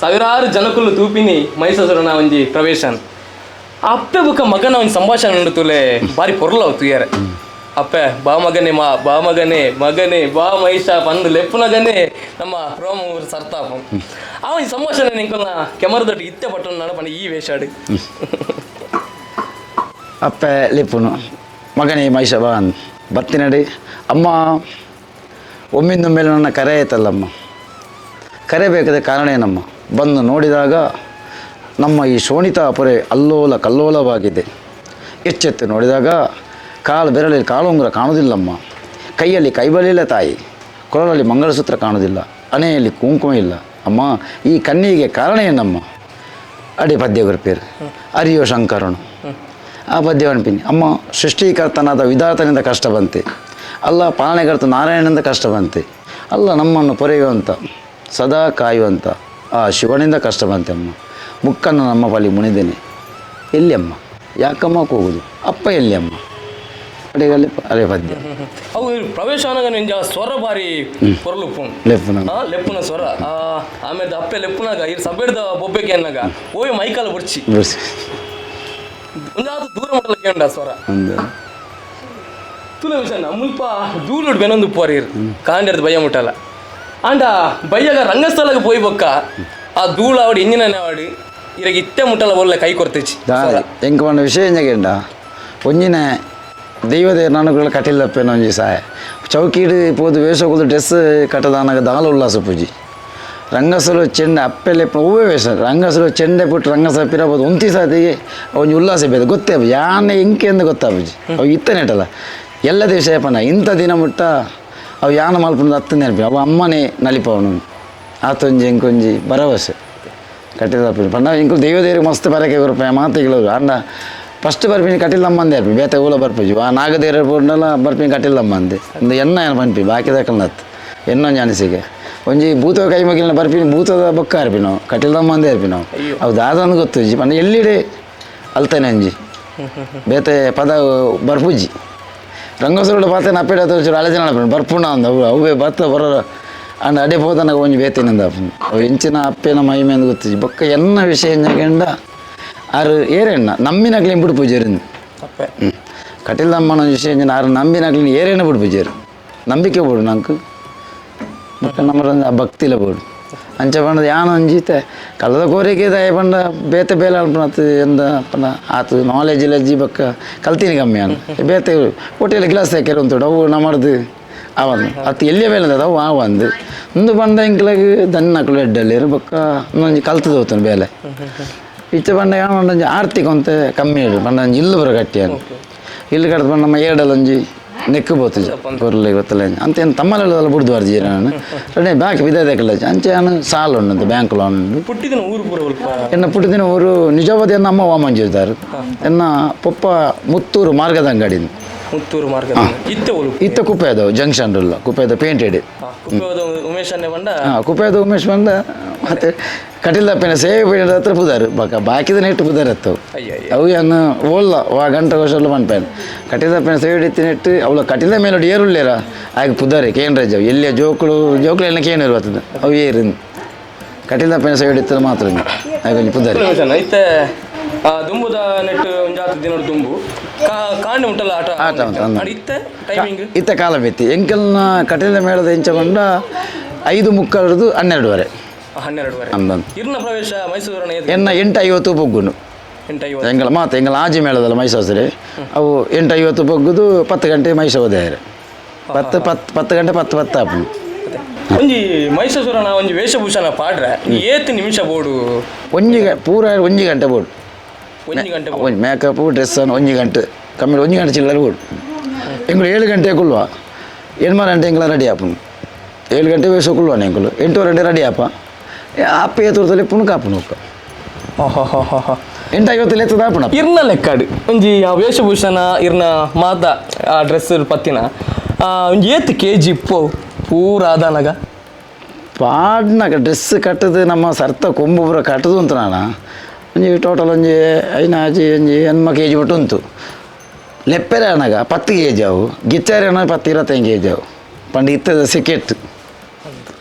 ಸಾವಿರಾರು ಜನಕುಲು ತೂಪಿನಿ ಮಹಿಷಾಸುರನ ಒಂಜಿ ಪ್ರವೇಶನ್ ಅಪ್ಪೆ ಬುಕ್ಕ ಮಗನ ಒಂದು ಸಂಭಾಷಣೆ ಉಂಡುತ್ತುಲೆ ಬಾರಿ ಪೊರ್ಲವು ತುಯರೆ ಅಪ್ಪೆ ಬಾ ಮಗನೇ ಮಗನೇ ಬಾ ಮಹಿಷ ಬಂದು ಲೆಪ್ಪುನಗನೇ ನಮ್ಮ ರೋಮ ಸರ್ತಾಪ ಆ ಒಂದು ಸಂಭಾಷಣೆ ನಿಂಕೊನ್ನ ಕೆಮರದೊಟ್ಟು ಇತ್ತೆ ಪಟ್ಟು ನಡಪಣ ಈ ವೇಷಾಡಿ ಅಪ್ಪೆ ಲೆಪ್ಪುನು ಮಗನೇ ಮಹಿಷ ಬಾ ಬರ್ತೀನಡಿ ಅಮ್ಮ ಒಮ್ಮಿಂದ ಮೇಲೆ ನನ್ನ ಕರೆ ಆಯ್ತಲ್ಲಮ್ಮ ಕರೆಬೇಕಾದ ಕಾರಣ ಏನಮ್ಮ ಬಂದು ನೋಡಿದಾಗ ನಮ್ಮ ಈ ಶೋಣಿತಾಪುರೆ ಅಲ್ಲೋಲ ಕಲ್ಲೋಲವಾಗಿದೆ ಎಚ್ಚೆತ್ತು ನೋಡಿದಾಗ ಕಾಲು ಬೆರಳಲ್ಲಿ ಕಾಲುಂಗುರ ಕಾಣುವುದಿಲ್ಲಮ್ಮ ಕೈಯಲ್ಲಿ ಕೈಬಲಿಲ್ಲ ತಾಯಿ ಕೊರಳಲ್ಲಿ ಮಂಗಳಸೂತ್ರ ಕಾಣುವುದಿಲ್ಲ ಹಣೆಯಲ್ಲಿ ಕುಂಕುಮ ಇಲ್ಲ ಅಮ್ಮ ಈ ಕಣ್ಣಿಗೆ ಕಾರಣ ಏನಮ್ಮ ಅಡಿ ಪದ್ಯ ಗುರುಪೇರು ಅರಿಯೋ ಶಂಕರನು ಆ ಪದ್ಯ ಅನ್ಪಿನಿ ಅಮ್ಮ ಸೃಷ್ಟಿಕರ್ತನಾದ ವಿಧಾತನಿಂದ ಕಷ್ಟ ಬಂತೆ ಅಲ್ಲ ಪಾಲನೆಕರ್ತ ನಾರಾಯಣನಿಂದ ಕಷ್ಟ ಬಂತೆ ಅಲ್ಲ ನಮ್ಮನ್ನು ಪೊರೆಯುವಂಥ ಸದಾ ಕಾಯುವಂಥ ಆ ಶಿವನಿಂದ ಕಷ್ಟ ಬಂತೆ ಅಮ್ಮ ಮುಕ್ಕನ್ನು ನಮ್ಮ ಬಳಿ ಮುಣಿದೇನೆ ಎಲ್ಲಿ ಅಮ್ಮ ಯಾಕಮ್ಮ ಹೋಗುದು ಅಪ್ಪ ಎಲ್ಲಿ ಅಮ್ಮ ಅಡಿಗಲ್ಲಿ ಅರೆ ಪದ್ಯ ಅವು ಪ್ರವೇಶ ನಿಂಜ ಸ್ವರ ಬಾರಿ ಪೊರ್ಲುಪ್ಪು ಲೆಪ್ಪುನ ಸ್ವರ ಆಮೇಲೆ ಅಪ್ಪೆ ಲೆಪ್ಪುನಾಗ ಈ ಸಬೇಡ್ದ ಬೊಬ್ಬೆಗೆ ಅನ್ನಾಗ ಓಯ್ ಮೈಕಾಲ ಬುಡ್ಚಿ ಒಂದಾದ ದೂರ ಮಟ್ಟಲಕ್ಕೆ ಉಂಡ ಸ್ವರ ತುಲ ವಿಷಯ ಮುಲ್ಪ ದೂರುಡು ಬೆನೊಂದು ಪೋರಿರ್ ಕಾಂಡಿರ್ದು ಬಯ್ಯ ಮುಟ್ಟಲ್ಲ ಆಂಡ ಬಯ್ಯಾಗ ರಂಗಸ್ಥಳಕ್ಕೆ ಪೋಯ್ ಬೊಕ್ಕ ಆ ಧೂಳು ಆವಡಿ ಎಂಜಿನ ಆವಡಿ ಇರಾಗ ಇತ್ತೆ ಮುಟ್ಟಲ್ಲ ಒಳ್ಳೆ ಕೈ ಕೊಡ್ತೇಚಿ ಎಂಕ ಒಂದು ವಿಷಯ ಎಂಜಾಗೆಂಡ ಒಂಜಿನ ದೈವದೇವ ನಾನುಗಳ ಕಟ್ಟಿಲ್ಲಪ್ಪೇನೋ ಒಂಜಿ ಸಹಾಯ ಚೌಕೀಡು ಪೋದು ವೇಷ ಡ್ರೆಸ್ ಕಟ್ಟದಾನಾಗ ದಾಲ ಉಲ್ಲಾಸ ಪೂಜಿ ರಂಗಸಲು ಚೆಂಡೆ ಅಪ್ಪೆಲೆ ಹೂವೇ ವೇಷ ರಂಗಸಲು ಚೆಂಡೆ ಪುಟ್ಟು ರಂಗಸ ಪಿರಬೋದು ಒಂತಿ ಸಾತಿಗೆ ಒಂಜಿ ಉಲ್ಲಾಸ ಬೇದ ಗೊತ್ತೇ ಯಾನೆ ಎಂಕೆ ಎಂದು ಗೊತ್ತಾಪುಜಿ ಅವು ಇತ್ತನೇಟಲ್ಲ ಎಲ್ಲ ವಿಷಯ ಪನ ಇಂಥ ದಿನ ಮುಟ್ಟ ಅವು ಯಾನ ಮಲ್ಪುಂದು ಹತ್ತು ನೆನಪಿ ಅವು ಅಮ್ಮನೇ ನಲಿಪವನು ಆತೊಂಜಿ ಎಂಕೊಂಜಿ ಭರವಸೆ ಕಟ್ಟಿದ ಪಂಡ ಇಂಕು ದೈವದೇವ್ರಿಗೆ ಮಸ್ತ್ ಬರಕೆ ಗುರುಪಾಯ ಮಾತಿಗಳು ಅಂಡ ಫಸ್ಟ್ ಬರ್ಪಿನಿ ಕಟ್ಟಿಲ್ಲಮ್ಮ ಅಂದೆ ಅರ್ಪಿ ಬೇತೆ ಊಲ ಬರ್ಪುಜಿ ಆ ನಾಗದೇವ್ರ ಪೂರ್ಣೆಲ್ಲ ಬರ್ಪಿನಿ ಕಟ್ಟಿಲ್ಲಮ್ಮ ಅಂದೆ ಒಂದು ಎನ್ನ ಏನು ಪನ್ಪಿ ಬಾಕಿ ದಕ್ಕಲ್ನತ್ತು ಎನ್ನೊಂಜಿ ಅನಿಸಿಕೆ ಒಂಜಿ ಭೂತ ಕೈ ಮಗಿಲಿನ ಬರ್ಪಿನಿ ಭೂತದ ಬೊಕ್ಕ ಅರ್ಪಿ ನಾವು ಕಟ್ಟಿಲ್ಲಮ್ಮ ಅಂದೆ ಅರ್ಪಿ ನಾವು ಅವು ದಾದನ್ನು ಗೊತ್ತು ಜಿ ಪಂಡ ಎಲ್ಲಿಡೆ ಅಲ್ತಾನೆ ಅಂಜಿ ಬೇತೆ ಪದ ಬರ್ಪುಜಿ ರಂಗೋಸರುಡು ಪಾತೇನೆ ಅಪ್ಪೇಡ ಚೂರು ಅಳಜನ ಅನ್ಪಿ ಬರ್ಪುಣ ಅಂದ ಅವೇ ಬತ್ತ ಬರೋರು ಅಂಡ್ ಅಡೆ ಹೋದನಾಗ ಒಂಜಿ ಬೇತೇನಿಂದ ಅವು ಎಂಚಿನ ಅಪ್ಪೇನ ಮಹಿಮೆ ಎಂದು ಗೊತ್ತಿಜಿ ಬೊಕ್ಕ ಎನ್ನ ವಿಷಯ ಎಂಜಾಗೆಂಡ ಆರು ಏರೆಣ್ಣ ನಮ್ಮಿನಾಗ್ಲಿ ಬಿಡು ಪೂಜಾರಿಂದ ಕಟ್ಟಿಲ್ಲಮ್ಮನ ವಿಷಯ ಆರು ನಂಬಿನಾಗ್ಲಿ ಏರೇನ ಬಿಡು ಪೂಜಾರು ನಂಬಿಕೆ ಬಿಡು ನಂಗೆ ಬೊಕ್ಕ ನಮ್ಮರ ಭಕ್ತಿಲ ಬೋಡು ಅಂಚ ಪಂಡ ಯಾನ ಒಂಜೀತೆ ಕಲ್ಲದ ಕೋರಿಕೆ ದಯ ಪಂಡ ಬೇತೆ ಬೇಲೆ ಅಲ್ಪನತ್ತು ಎಂದ ಪಂಡ ಆತು ನಾಲೆಜ್ ಲಜ್ಜಿ ಬೊಕ್ಕ ಕಲ್ತೀನಿ ಕಮ್ಮಿ ಅನ್ ಬೇತೆ ಹೋಟೆಲ್ ಗ್ಲಾಸ್ ಹಾಕ್ಯಾರ ಉಂಟು ಅವು ನಮ್ಮದು ಅವಂದು ಅತ್ತು ಎಲ್ಲಿಯ ಬೇಲೆ ಅವು ಅವಂದು ಒಂದು ಪಂಡ ಇಂಕ್ಲಾಗ ದನ್ನಕ್ಕಳು ಎಡ್ಡಲ್ಲಿರು ಬೊಕ್ಕ ಒಂದೊಂದು ಕಲ್ತದ ಹೋಗ್ತಾನೆ ಬೇಲೆ ಇಚ್ಚ ಪಂಡ ಯಾನ ಒಂದೊಂದು ಆರ್ತಿಕ ಅಂತ ಕಮ್ಮಿ ಹೇಳು ಪಂಡ ಒಂಜಿ ಇಲ್ಲು ಬರೋ ಗಟ್ಟಿ ಅನ್ ಇಲ್ಲು ಕಡ್ದು ಪಂಡ ನಮ್ಮ ಏಡಲ್ಲೊಂಜಿ ನೆಕ್ಕು ಬೋತುಜ ಕೊರ್ಲೆ ಗೊತ್ತಲ್ಲ ಅಂತ ಏನು ತಮ್ಮಲೆಲ್ಲ ಬಿಡ್ದುವಾರ್ಜಿ ನಾನು ರೆಡಿ ಬ್ಯಾಂಕ್ ವಿಧಾಯಕಲ್ಲ ಅಂಚೆ ನಾನು ಸಾಲ ಉಂಟು ಬ್ಯಾಂಕ್ ಲೋನ್ ಉಂಟು ಪುಟ್ಟಿದಿನ ಊರು ಪೂರ ಎನ್ನ ಪುಟ್ಟಿದಿನ ಊರು ನಿಜವಾದ ಎನ್ನ ಅಮ್ಮ ವಾಮಂಜಿರ್ತಾರೆ ಎನ್ನ ಪೊಪ್ಪ ಮುತ್ತೂರು ಮಾರ್ಗದ ಅಂಗಡಿ ಮುತ್ತೂರು ಮಾರ್ಗ ಇತ್ತ ಕುಪ್ಪೆದು ಜಂಕ್ಷನ್ ಇಲ್ಲ ಕುಪ್ಪೆದು ಪೇಂಟೆಡ್ ಉಮೇಶ್ ಅನ್ನೆ ಬಂಡ ಕುಪ್ಪೆದು ಉಮೇಶ್ ಬಂದ ಮತ್ತೆ ಕಟಿಲ್ ದಪ್ಪನ ಸೇವೆ ಪೇಂಟೆಡ್ ಹತ್ರ ಪುದಾರು ಬಾಕಿದ ನೆಟ್ಟು ಪುದಾರ ಹತ್ತವು ಅವು ಅನ್ನು ಓಲ್ಲ ವಾ ಗಂಟೆ ವರ್ಷಲ್ಲ ಬಂದ್ಪೇನು ಕಟಿಲ್ ದಪ್ಪನ ಸೇವೆ ಹಿಡಿತಿ ನೆಟ್ಟು ಅವಳ ಕಟಿಲ ಮೇಲೆ ಏರುಳ್ಳೇರ ಆಗ ಪುದಾರೆ ಕೇಂದ್ರ ಜಾವ್ ಎಲ್ಲಿಯ ಜೋಕುಳು ಎಲ್ಲ ಕೇನು ಇರುತ್ತದೆ ಅವು ಏರು ಕಟಿಲ್ ದಪ್ಪನ ಸೇವೆ ಹಿಡಿತಾರೆ ಮಾತ್ರ ಆಗ ಪುದಾರೆ ದುಂಬುದ ನೆಟ್ಟು ಒಂಜಾತು ದಿನ ದುಂಬು ಕಾಂಡ ಉಂಟಲ್ಲ ಆಟ ಟೈಮಿಂಗ್ ಇತ್ತ ಕಾಲ ಬೆತ್ತಿ ಎಂಕಲ್ನ ಕಟಿಲ ಮೇಳದ ಎಂಚಗೊಂಡ 5:45 12:30 ಇರ್ನ ಪ್ರವೇಶ ಮೈಸೂರಿನ ಎನ್ನ 8:50 ಬೊಗ್ಗುನು ಎಂಗಳ ಮಾತು ಎಂಗಳ ಆಜಿ ಮೇಳದಲ್ಲ ಮೈಸೂರು ಅವು 8:50 ಬೊಗ್ಗುದು 10 ಗಂಟೆ ಮೈಸೂರು 10 ಗಂಟೆ 10 ಆಪು ಒಂಜಿ ಮೈಸೂರನ ಒಂಜಿ ವೇಷಭೂಷಣ ಪಾಡ್ರೆ ಏತ್ ನಿಮಿಷ ಬೋಡು ಪೂರ 1 ಗಂಟೆ ಬೋಡು ಮೇಕಪ್ ಡ್ರೆಸ್ ಅನ್ನು 1 ಗಂಟೆ ಕಮ್ಮಿ 1 ಗಂಟೆ ಚಿಲ್ಲರೆ ಬೋಡು ಎಂಗಳು 7 ಗಂಟೆ ಕುಲ್ವಾ 8 ಗಂಟೆ ಎಂಗಳ ರೆಡಿ ಆಪು 7 ಗಂಟೆ ವೇಷ ಕುಲ್ವಾ ಎಂಗಳು 8 ಗಂಟೆ ರೆಡಿ ಆಪ ಅಪ್ಪ ಏತುರದಲ್ಲಿ ಪುಣಕ ಆಪುನು 8:50 ಎತ್ತದ ಆಪುಣ ಇರ್ನ ಲೆಕ್ಕಾಡು ಒಂಜಿ ವೇಷಭೂಷಣ ಇರ್ನ ಮಾತ ಆ ಡ್ರೆಸ್ ಪತ್ತಿನ ಒಂಜಿ ಏತ್ ಕೆಜಿ ಇಪ್ಪು ಪೂರ ಆದಾನಗ ಪಾಡ್ನಾಗ ಡ್ರೆಸ್ ಕಟ್ಟದು ನಮ್ಮ ಸರ್ತ ಕೊಂಬು ಪೂರ ಕಟ್ಟದು ಅಂತ ನಾನು ಒಂಜಿ ಟೋಟಲ್ ಒಂಜಿ ಐನಾಜಿ ಒಂಜಿ 8 ಕೆಜಿ ಬಿಟ್ಟು ಉಂಟು ಲೆಪ್ಪೆರೆ ಅಣ್ಣಗ 10 ಕೆಜಿ ಅವು ಗಿಚ್ಚಾರಿ ಅಣ್ಣ 10-25 ಕೆಜಿ ಅವು ಪಂಡ ಇತ್ತದ ಸಿಕೆಟ್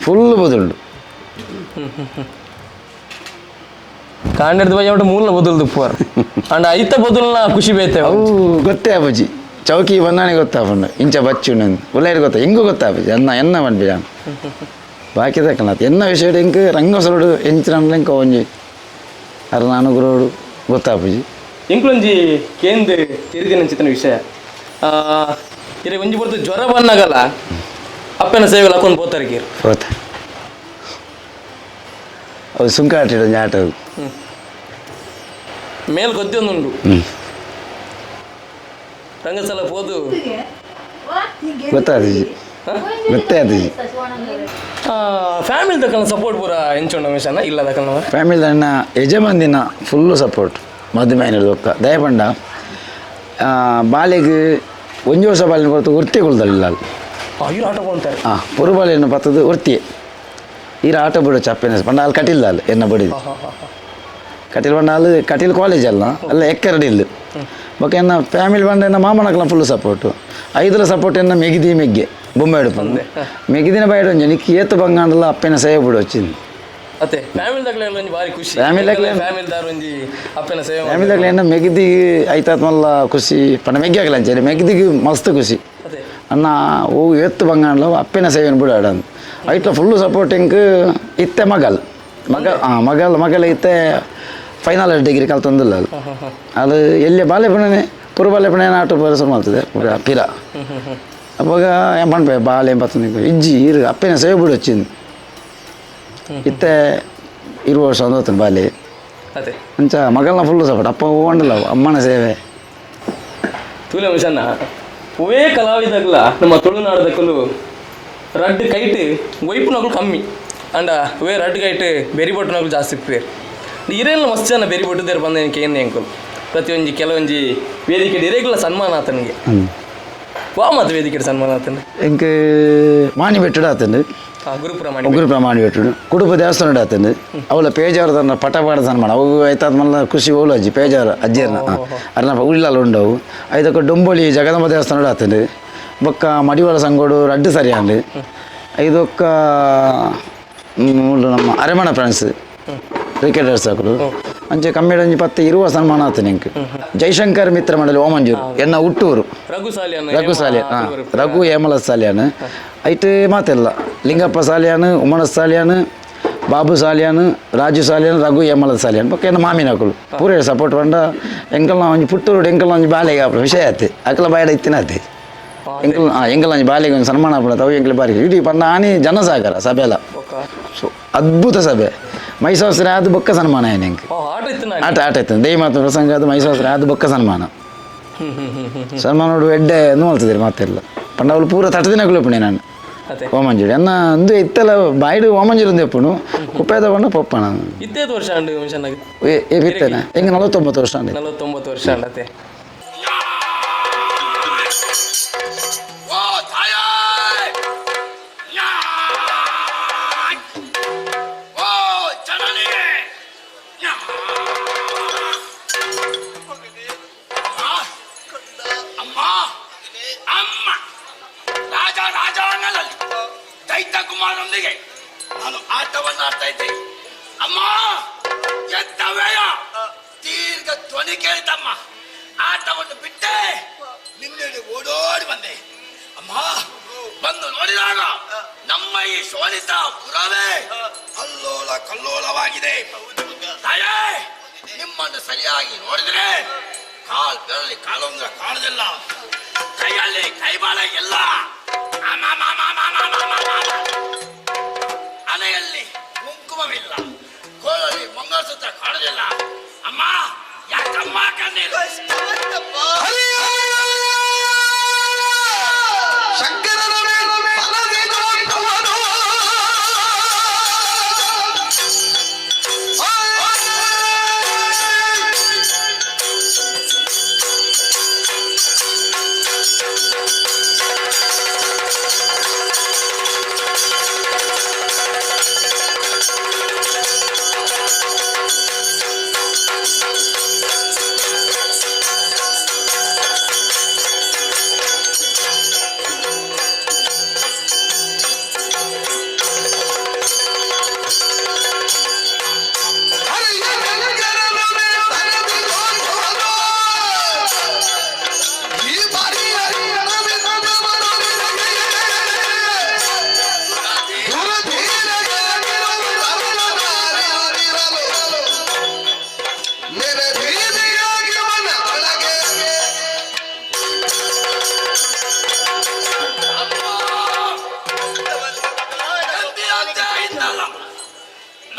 ಫುಲ್ ಬದುಲ್ಡು ಕಾಂಡದ ಬಜ ಮೂಲ ಬದುಲ್ದು ಪೂರ ಅಂಡ ಐತ ಬದುಲ್ನ ಖುಷಿ ಬೇತೆ ಅವು ಗೊತ್ತೇ ಅಬ್ಬಜಿ ಚೌಕಿ ಬಂದಾನೆ ಗೊತ್ತಾಪಂಡು ಇಂಚ ಬಚ್ಚು ನಂದು ಉಳ್ಳೇರು ಗೊತ್ತಾ ಹಿಂಗೂ ಗೊತ್ತಾಪಜಿ ಎನ್ನ ಬಂದ್ಬಿಡ ಬಾಕಿ ತಕ್ಕನ ಎನ್ನ ವಿಷಯ ಇಂಕ ರಂಗಸರೋಡು ಎಂಚಿನ ಇಂಕ ಒಂಜಿ ನಾನು ಗುರೋಡು ಗೊತ್ತಾಪಜಿ ಇಂಕ್ಲೊಂಜಿ ಕೇಂದ್ರ ತಿರುದಿನ ಚಿತ್ರನ ವಿಷಯ ಇರೇ ಒಂಜಿ ಬರ್ತು ಜ್ವರ ಬಂದಾಗಲ್ಲ ಅಪ್ಪನ ಸೇವೆಲ್ಲ ಹಾಕೊಂಡು ಹೋಗ್ತಾರೆ ಹೋತ ಅವು ಸುಂಕ ಆಟಿಡ ಆಟ ಮೇಲ್ ಗೊತ್ತಿ ಒಂದುಂಡು ರಂಗಸ್ಥಳ ಹೋದು ಗೊತ್ತಾದಜಿ ಗೊತ್ತೇ ಆದಜಿ ಫ್ಯಾಮಿಲಿ ತಕ್ಕ ಸಪೋರ್ಟ್ ಪೂರ ಎಂಚುಂಡ ಮಿಷನ್ ಇಲ್ಲ ತಕ್ಕ ಫ್ಯಾಮಿಲಿ ಅಣ್ಣ ಯಜಮಾನಿನ ಫುಲ್ಲು ಸಪೋರ್ಟ್ ಮದುವೆ ಒಕ್ಕ ದಯಪಂಡ ಬಾಲೆಗೆ 1 ವರ್ಷ ಬಾಲಿನ ಕೊರತು ಉರ್ತಿ ಕೊಳ್ದಲ್ಲ ಆಟ ಕೊಡ್ತಾರೆ ಪುರುಬಾಲೆಯನ್ನು ಪತ್ತದು ಉರ್ತಿಯೇ ಈರ ಆಟ ಬಿಡೋ ಚಪ್ಪೆನ ಪಂಡ ಅಲ್ಲಿ ಕಟಿಲ್ಲ ಅಲ್ಲ ಎನ್ನ ಬಡಿದು ಕಟೀಲ್ ಬಂಡ ಅಲ್ಲಿ ಕಟೀಲ್ ಕಾಲೇಜ್ ಅಲ್ಲ ಅಲ್ಲ ಎಕ್ಕರಡಿ ಇಲ್ಲ ಬೊಕ್ಕ ಎನ್ನ ಫ್ಯಾಮಿಲಿ ಬಂಡ ಎನ್ನ ಮಾಮನಕ್ಲ ಫುಲ್ ಸಪೋರ್ಟು 5 ಸಪೋರ್ಟ್ ಎನ್ನ ಮೆಗಿದಿ ಮೆಗ್ಗೆ ಬೊಮ್ಮೆ ಹಿಡ್ಪಂದು ಮೆಗಿದಿನ ಬೈಡ್ ಒಂಜಿ ನಿಕ್ಕಿ ಏತು ಬಂಗಾಂಡಲ್ಲ ಅಪ್ಪನ ಸೇವೆ ಬಿಡು వచ్చింది ಅತ್ತೆ ಫ್ಯಾಮಿಲಿದಾಗಲ ಎನ್ನ ಮೆಗಿದಿ ಐತಾತ್ ಮಲ್ಲ ಖುಷಿ ಪಂಡ ಮೆಗ್ಗಿ ಆಗಲ್ಲ ಅಂಚೆ ಮೆಗಿದಿಗೆ ಮಸ್ತ್ ಖುಷಿ ಅನ್ನ ಓ ಏತ್ತು ಬಂಗಾಂಡಲ್ಲ ಅಪ್ಪನ ಸೇವೆನ ಬಿಡು ಆಡಂದು ಐಟ್ಲ ಫುಲ್ಲು ಸಪೋರ್ಟಿಂಗ್ ಇತ್ತೆ ಮಗಳ ಇತ್ತೆ ಫೈನಲ್ ಡಿಗ್ರಿ ಕಲ್ತಂದಿಲ್ಲ ಅದು ಎಲ್ಲಿ ಬಾಲೆಪಣನೆ ಪುರ ಬಾಲೆಪಣೆ ಆಟ ಪರಿಸರ ಮಾಡ್ತದೆ ಪಿರ ಅವಾಗ ಏನು ಮಾಡ್ಬೇ ಬಾಲೆ ಬರ್ತದೆ ಇಜ್ಜಿ ಇರು ಅಪ್ಪನ ಸೇವೆ ಬಿಡು వచ్చింది ಇತ್ತೆ 20 ವರ್ಷ ಅಂದೋತಾನೆ ಬಾಲೆ ಅಂಚ ಮಗಳನ್ನ ಫುಲ್ಲು ಸಪೋರ್ಟ್ ಅಪ್ಪ ಹೋಗಂಡಿಲ್ಲ ಅಮ್ಮನ ಸೇವೆ ತೂಲೆ ಮಿಷನ್ನ ಒವೇ ಕಲಾವಿದಾಗಲ ನಮ್ಮ ತುಳುನಾಡದಕ್ಕಲು ರಡ್ ಕೈಟ್ ವೈಪುನಗಳು ಕಮ್ಮಿ ಅಂಡ ಒವೇ ರಡ್ ಕೈಟ್ ಬೆರಿಬೊಟ್ಟುನಗಳು ಜಾಸ್ತಿ ಇಪ್ಪೇರು ಇರೇಲ್ಲ ಮಸ್ತ್ ಜನ ಬೆರಿಬೊಟ್ಟುದೇರು ಬಂದ ಏನು ಅಂಕಲ್ ಪ್ರತಿಯೊಂದು ಕೆಲವೊಂದು ವೇದಿಕೆ ಇರೇಗಲ್ಲ ಸನ್ಮಾನ ಆತನಿಗೆ ವಾ ಮತ್ತು ವೇದಿಕೆ ಸನ್ಮಾನ ಆತನ ಇಂಕ ಮಾಣಿ ಬೆಟ್ಟಡ ಆತಂದು ಗುರುಪುರ ಮಾಣಿ ಬೆಟ್ಟಡು ಕುಡುಪ ದೇವಸ್ಥಾನ ಆತಂದು ಅವಳ ಪೇಜಾವ್ರದನ್ನ ಪಟಪಾಡ ಸನ್ಮಾನ ಅವು ಆಯ್ತಾದ ಮಲ್ಲ ಖುಷಿ ಹೋಲು ಅಜ್ಜಿ ಪೇಜಾವ್ರ ಅಜ್ಜಿಯರ್ನ ಅರ್ನ ಉಳ್ಳಾಲ ಉಂಡವು ಐದಕ್ಕ ಡೊಂಬೋಳಿ ಜಗದಂಬ ದೇವಸ್ಥಾನ ಆತಂದು ಬೊಕ್ಕ ಮಡಿವಾಳ ಸಂಗೋಡು ರಡ್ಡು ಸರಿಯಾಂಡು ಐದೊಕ್ಕ ನಮ್ಮ ಅರೆಮಣ ಫ್ರೆಂಡ್ಸ್ ಕ್ರಿಕೆಟರ್ಸ್ ಹಾಕಲು ಅಂಚೆ ಕಮ್ಮಿ 10-20 ಸನ್ಮಾನ ಆತನ ಇಂಕ ಜೈಶಂಕರ್ ಮಿತ್ರ ಮಂಡಳಿ ಓಮಂಜೂರು ಎನ್ನ ಹುಟ್ಟೂರು ರಘು ಸಾಲಿಯಾನ ರಘು ಹೇಮಲ ಸಾಲಿಯಾನ ಐಟ್ ಮಾತೆಲ್ಲ ಲಿಂಗಪ್ಪ ಸಾಲಿಯಾನು ಉಮನ ಸಾಲಿಯಾನು ಬಾಬು ಸಾಲಿಯಾನು ರಾಜು ಸಾಲಿಯಾನು ರಘು ಯಮಲದ ಸಾಲಿಯಾನು ಪಕ್ಕ ಏನು ಮಾಮಿನಕುಲು ಪೂರ ಸಪೋರ್ಟ್ ಪಂಡ ಎಂಕಲ್ನ ಒಂಜಿ ಪುಟ್ಟೂರು ಎಂಕಲ್ನ ಒಂಜಿ ಬಾಲೆಗೆ ಆಪುರ ವಿಷಯ ಆಯ್ತು ಅಕ್ಕಲ ಬಾಯಡ ಇತ್ತಿನತ್ತೆ ಎಂಕಲ್ ಒಂಜಿ ಬಾಲೆಗೆ ಒಂದು ಸನ್ಮಾನ ಆಪುರ ಅವು ಎಂಕಲ್ ಬಾರಿ ಇಡೀ ಪಂಡ ಆನಿ ಜನಸಾಗರ ಸಭೆಲ್ಲ ಸೊ ಅದ್ಭುತ ಸಭೆ ಮೈಸೂರು ಅದು ಬೊಕ್ಕ ಸನ್ಮಾನ ಏನು ಹೆಂಗೆ ಆಟ ಇತ್ತು ದೈ ಮಾತು ಪ್ರಸಂಗ ಅದು ಮೈಸೂರು ಅದು ಬೊಕ್ಕ ಸನ್ಮಾನ ಸನ್ಮಾನ ನೋಡು ಎಡ್ಡೆ ನೋಡ್ತಿದ್ದೀರಿ ಮಾತೆಲ್ಲ ಪಂಡ ಅವಳು ಪೂರ ತಟ್ಟದಿನಗಳು ಪುಣಿ ನಾನು ಓಮಂಜುಡಿ ಅನ್ನ ಒಂದು ಇತ್ತೆಲ್ಲ ಬಾಯಿಡು ಓಮಂಜುಡಿ ಒಂದು ಎಪ್ಪುನು ಕುಪ್ಪೆ ತಗೊಂಡು ಪಪ್ಪಣ ಇತ್ತೇದು ವರ್ಷ ಬಿತ್ತೇನೆ ಹೆಂಗೆ 49 ವರ್ಷ 49 ವರ್ಷ ಅಂಡತೆ ಕುಮಾರೊಂದಿಗೆ ನಾನು ಆಟವನ್ನು ಆಡ್ತಾ ಇದ್ದೆ. ಅಮ್ಮ ಎದ್ದವೇಯ ದೀರ್ಘ ಧ್ವನಿ ಕೇಳಿತಮ್ಮ. ಆಟವನ್ನು ಬಿಟ್ಟೆ ನಿನ್ನೆಡೆ ಓಡೋಡಿ ಬಂದೆ. ಅಮ್ಮ ಬಂದು ನೋಡಿದಾಗ ನಮ್ಮ ಈ ಶೋಣಿತ ಪುರವೇ ಅಲ್ಲೋಲ ಕಲ್ಲೋಲವಾಗಿದೆ. ತಾಯೇ ನಿಮ್ಮನ್ನು ಸರಿಯಾಗಿ ನೋಡಿದ್ರೆ ಕಾಲ್ ಬೆರಳಿ ಕಾಲೊಂದ್ರ ಕಾಣದಿಲ್ಲ, ಕೈಯಲ್ಲಿ ಕೈಬಾಳ ಎಲ್ಲ, ಅಲೆಯಲ್ಲಿ ಕುಂಕುಮವಿಲ್ಲ, ಕೋಳಲ್ಲಿ ಮಂಗಲಸೂತ್ರ ಕಾಣದಿಲ್ಲ. ಅಮ್ಮ ಯಾಕಮ್ಮ ಕಣ್ಣೀರು?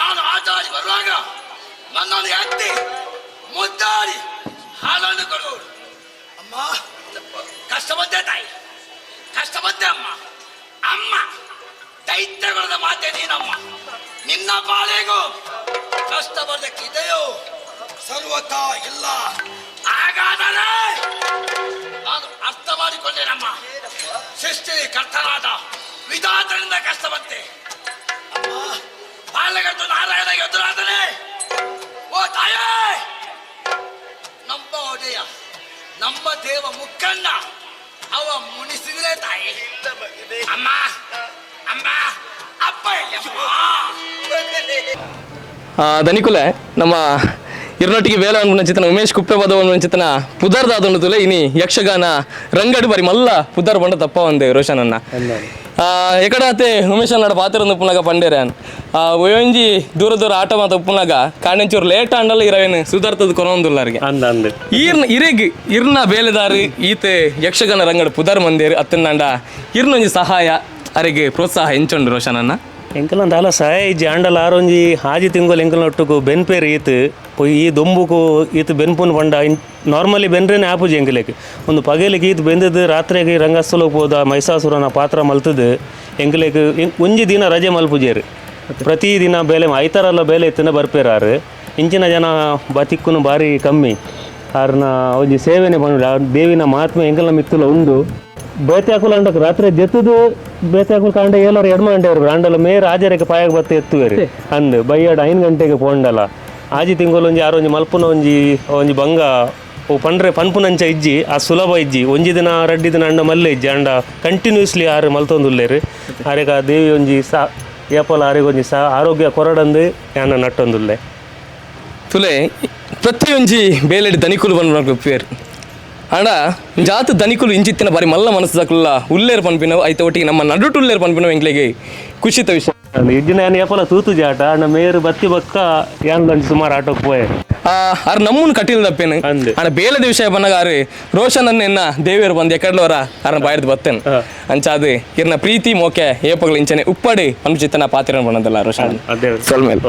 ನಾನು ಆಚಾರಿ ಬರುವಾಗ ನನ್ನನ್ನು ಎತ್ತಿ ಮುದ್ದಾಡಿ ಹಾಲನ್ನು ಕೊಡುವುದು. ಅಮ್ಮ ಕಷ್ಟ ಬಂದೆ ತಾಯಿ, ಕಷ್ಟ ಬಂದೆ ಅಮ್ಮ. ಅಮ್ಮ ದೈತ್ಯಗಳದ ಮಾತೆ ನೀನಮ್ಮ. ನಿನ್ನ ಬಾಳೆಗೂ ಕಷ್ಟ ಬರ್ಲಿಕ್ಕಿದೆಯೋ ಸರ್ವತಾ ಇಲ್ಲ. ಹಾಗಾದರೆ ನಾನು ಅರ್ಥ ಮಾಡಿಕೊಂಡೇನಮ್ಮ. ಸೃಷ್ಟಿ ಕರ್ತನಾದ ವಿಧಾತರಿಂದ ಕಷ್ಟ ಬಂತೆ ಅಮ್ಮ. ಬಾಲಗಟ್ಟು ನಾರಾಯಣ ಎದುರಾದರೆ ಓ ತಾಯೇ, ನಮ್ಮ ಒಡೆಯ ನಮ್ಮ ದೇವ ಮುಕ್ಕಣ್ಣ ಅವ ಮುನಿಸಿದ್ರೆ ತಾಯಿ. ಅಮ್ಮ ಅಮ್ಮ ಅಪ್ಪ ಧನಿಕುಲೆ ನಮ್ಮ ಇರ್ನೊಟ್ಟಿಗೆ ಬೇಲ ಅನ್ಕೊಂಡ ಚಿತ್ರನ ಉಮೇಶ್ ಕುಪ್ಪೆ ಪದವನ್ನು ಚಿತ್ರನ ಪುದರ್ದ ಅದೊಂದು ತುಲೆ ಇನಿ ಯಕ್ಷಗಾನ ರಂಗಡು ಬರಿ ಮಲ್ಲ ಪುದರ್ ಬಂಡ ತಪ್ಪ ಒಂದೇ ರೋಷನನ್ನ ಎಕಡಾತೆ ಉಮೇಶ್ ಅನ್ನಾಡ ಪಾತ್ರ ಉಪ್ಪುನಾಗ ಪಂಡೇರೆ ಒಯೊಂಜಿ ದೂರ ದೂರ ಆಟ ಮಾತ ಉಪ್ಪುನಾಗ ಕಾಣೆಂಚೂರು ಲೇಟ್ ಆಂಡಲ್ಲ ಇರವೇನು ಸುಧಾರ್ತದ ಕೊನೊಂದುಲ್ಲಾರಿಗೆ ಇರ್ನ ಬೇಲೆದಾರು ಈತೆ ಯಕ್ಷಗಾನ ರಂಗಡು ಪುದರ್ ಮಂದೇರು ಅತ್ತನ್ನಾಂಡ ಇರ್ನೊಂಜಿ ಸಹಾಯ ಅರೆಗೆ ಪ್ರೋತ್ಸಾಹ ಎಂಚೊಂಡು ರೋಷನನ್ನ ಎಂಕಲಂತ ಅಲ ಸಹಾಯ ಇಜ್ಜಿ ಆಂಡಲ ಆರೊಂಜಿ ಹಾಜಿ ತಿಂಗೋಲು ಎಂಕಲ್ನೊಟ್ಟುಗು ಬೆನ್ಪೇರು ಈತು ಈ ದೊಂಬುಕು ಈತು ಬೆನ್ಪುನ್ ಪಂಡ ನಾರ್ಮಲಿ ಬೆನ್ರೇನೆ ಆಪುಜಿ ಎಂಕಲೆಗೆ ಒಂದು ಪಗಲಿಗೆ ಈತು ಬೆಂದದ್ದು ರಾತ್ರಿಗೆ ರಂಗಸ್ಥಳಕ್ಕೆ ಹೋದ ಮೈಸಾಸುರನ ಪಾತ್ರ ಮಲ್ತದ್ದು ಎಂಕಲೆಗೆ ಒಂಜಿ ದಿನ ರಜೆ ಮಲ್ಪುಜೇರು. ಪ್ರತಿ ದಿನ ಬೇಲೆ ಐತಾರಲ್ಲ ಬೇಲೆ ಇತ್ತನ ಬರ್ಪೇರಾರು. ಇಂಚಿನ ಜನ ಬತಿಕ್ಕೂ ಭಾರಿ ಕಮ್ಮಿ ಆರ್ನ ಒಂಜಿ ಸೇವೆನೆ ಬಂದ ದೇವಿನ ಮಹಾತ್ಮೆ ಎಂಕಲ್ನ ಮಿತ್ತುಲ ಉಂಡು. ಬೇತಾಕುಲ ಅಂಡಕ್ಕೆ ರಾತ್ರಿ ಜೆತ್ತದು ಬೇತಾಕುಲ್ ಕಾಂಡ ಎಲ್ಲರೂ 2 ಗಂಟೆ ಇರ್ಬೇಕು ಅಂಡಲ್ಲ ಮೇರ್ ಆಜಾರಕ್ಕೆ ಪಾಯಾಗ ಬತ್ತೆ ಎತ್ತುವೇರಿ ಅಂದು ಬೈಯಾಡ 5 ಗಂಟೆಗೆ ಪೋಂಡಲ್ಲ ಆಜಿ ತಿಂಗಳು ಒಂಜಿ ಆರೊಂಜಿ ಮಲ್ಪುನ ಒಂಜಿ ಬಂಗ ಓ ಪಂಡ್ರೆ ಪನ್ಪುನಂಚ ಇಜ್ಜಿ ಆ ಸುಲಭ ಇಜ್ಜಿ ಒಂಜಿ ದಿನ 2 ದಿನ ಅಂಡ ಮಲ್ಲೆ ಇಜ್ಜಿ ಅಂಡ ಕಂಟಿನ್ಯೂಸ್ಲಿ ಆರು ಮಲ್ತೊಂದುಲ್ಲೇರು ಆರೆಗ ದೇವಿ ಒಂಜಿ ಏಪಲ ಆರೆಗೆ ಒಂಜಿ ಆರೋಗ್ಯ ಕೊರಡಂದು ಯಾನ ನಟ್ಟೊಂದುಲ್ಲೆ ತುಲೆ ಪ್ರತಿಯೊಂಜಿ ಬೇಲೆಡಿ ಧನಿಕುಲು ಬಂದು ಒಪ್ಪೇರು ಆಂಡ ಜಾತ ಧನಿಕುಲು ಇಂಚಿತ್ತಿನ ಬಾರಿ ಮಲ್ಲ ಮನಸ್ಸು ದಕ್ಕುಲ್ಲ ಉಲ್ಲೇರು ಪನ್ಪಿನವು ಐತ ಒಟ್ಟಿಗೆ ನಮ್ಮ ನಡುಟು ಉಲ್ಲೇರು ಪನ್ಪಿನವು ಎಂಗ್ಲಿಗೆ ಖುಷಿತ ವಿಷಯ ಇಜ್ಜಿನ ಏನು ಏಪಲ ತೂತು ಜಾಟ ಅಣ್ಣ ಮೇರು ಬತ್ತಿ ಬಕ್ಕ ಏನು ಸುಮಾರು ಆಟೋಕ್ಕೆ ಪೋಯೆ ಆರು ನಮ್ಮನ್ನು ಕಟ್ಟಿಲ್ಲ ತಪ್ಪೇನು ಅಣ್ಣ ಬೇಲದ ವಿಷಯ ಬಂದಾಗ ರೋಷನ್ ಎನ್ನ ದೇವಿಯರು ಬಂದು ಎಕಡ್ಲವರ ಅರ್ನ ಬಾಯ್ದು ಬತ್ತೇನು ಅಂಚಾದು ಇರ್ನ ಪ್ರೀತಿ ಮೋಕೆ ಏಪಗಳು ಇಂಚನೆ ಉಪ್ಪಡಿ ಅನುಚಿತ್ತನ ಪಾತ್ರ ಬಂದಲ್ಲ ರೋಷನ್ ಸೊಲ್ಮೇಲ್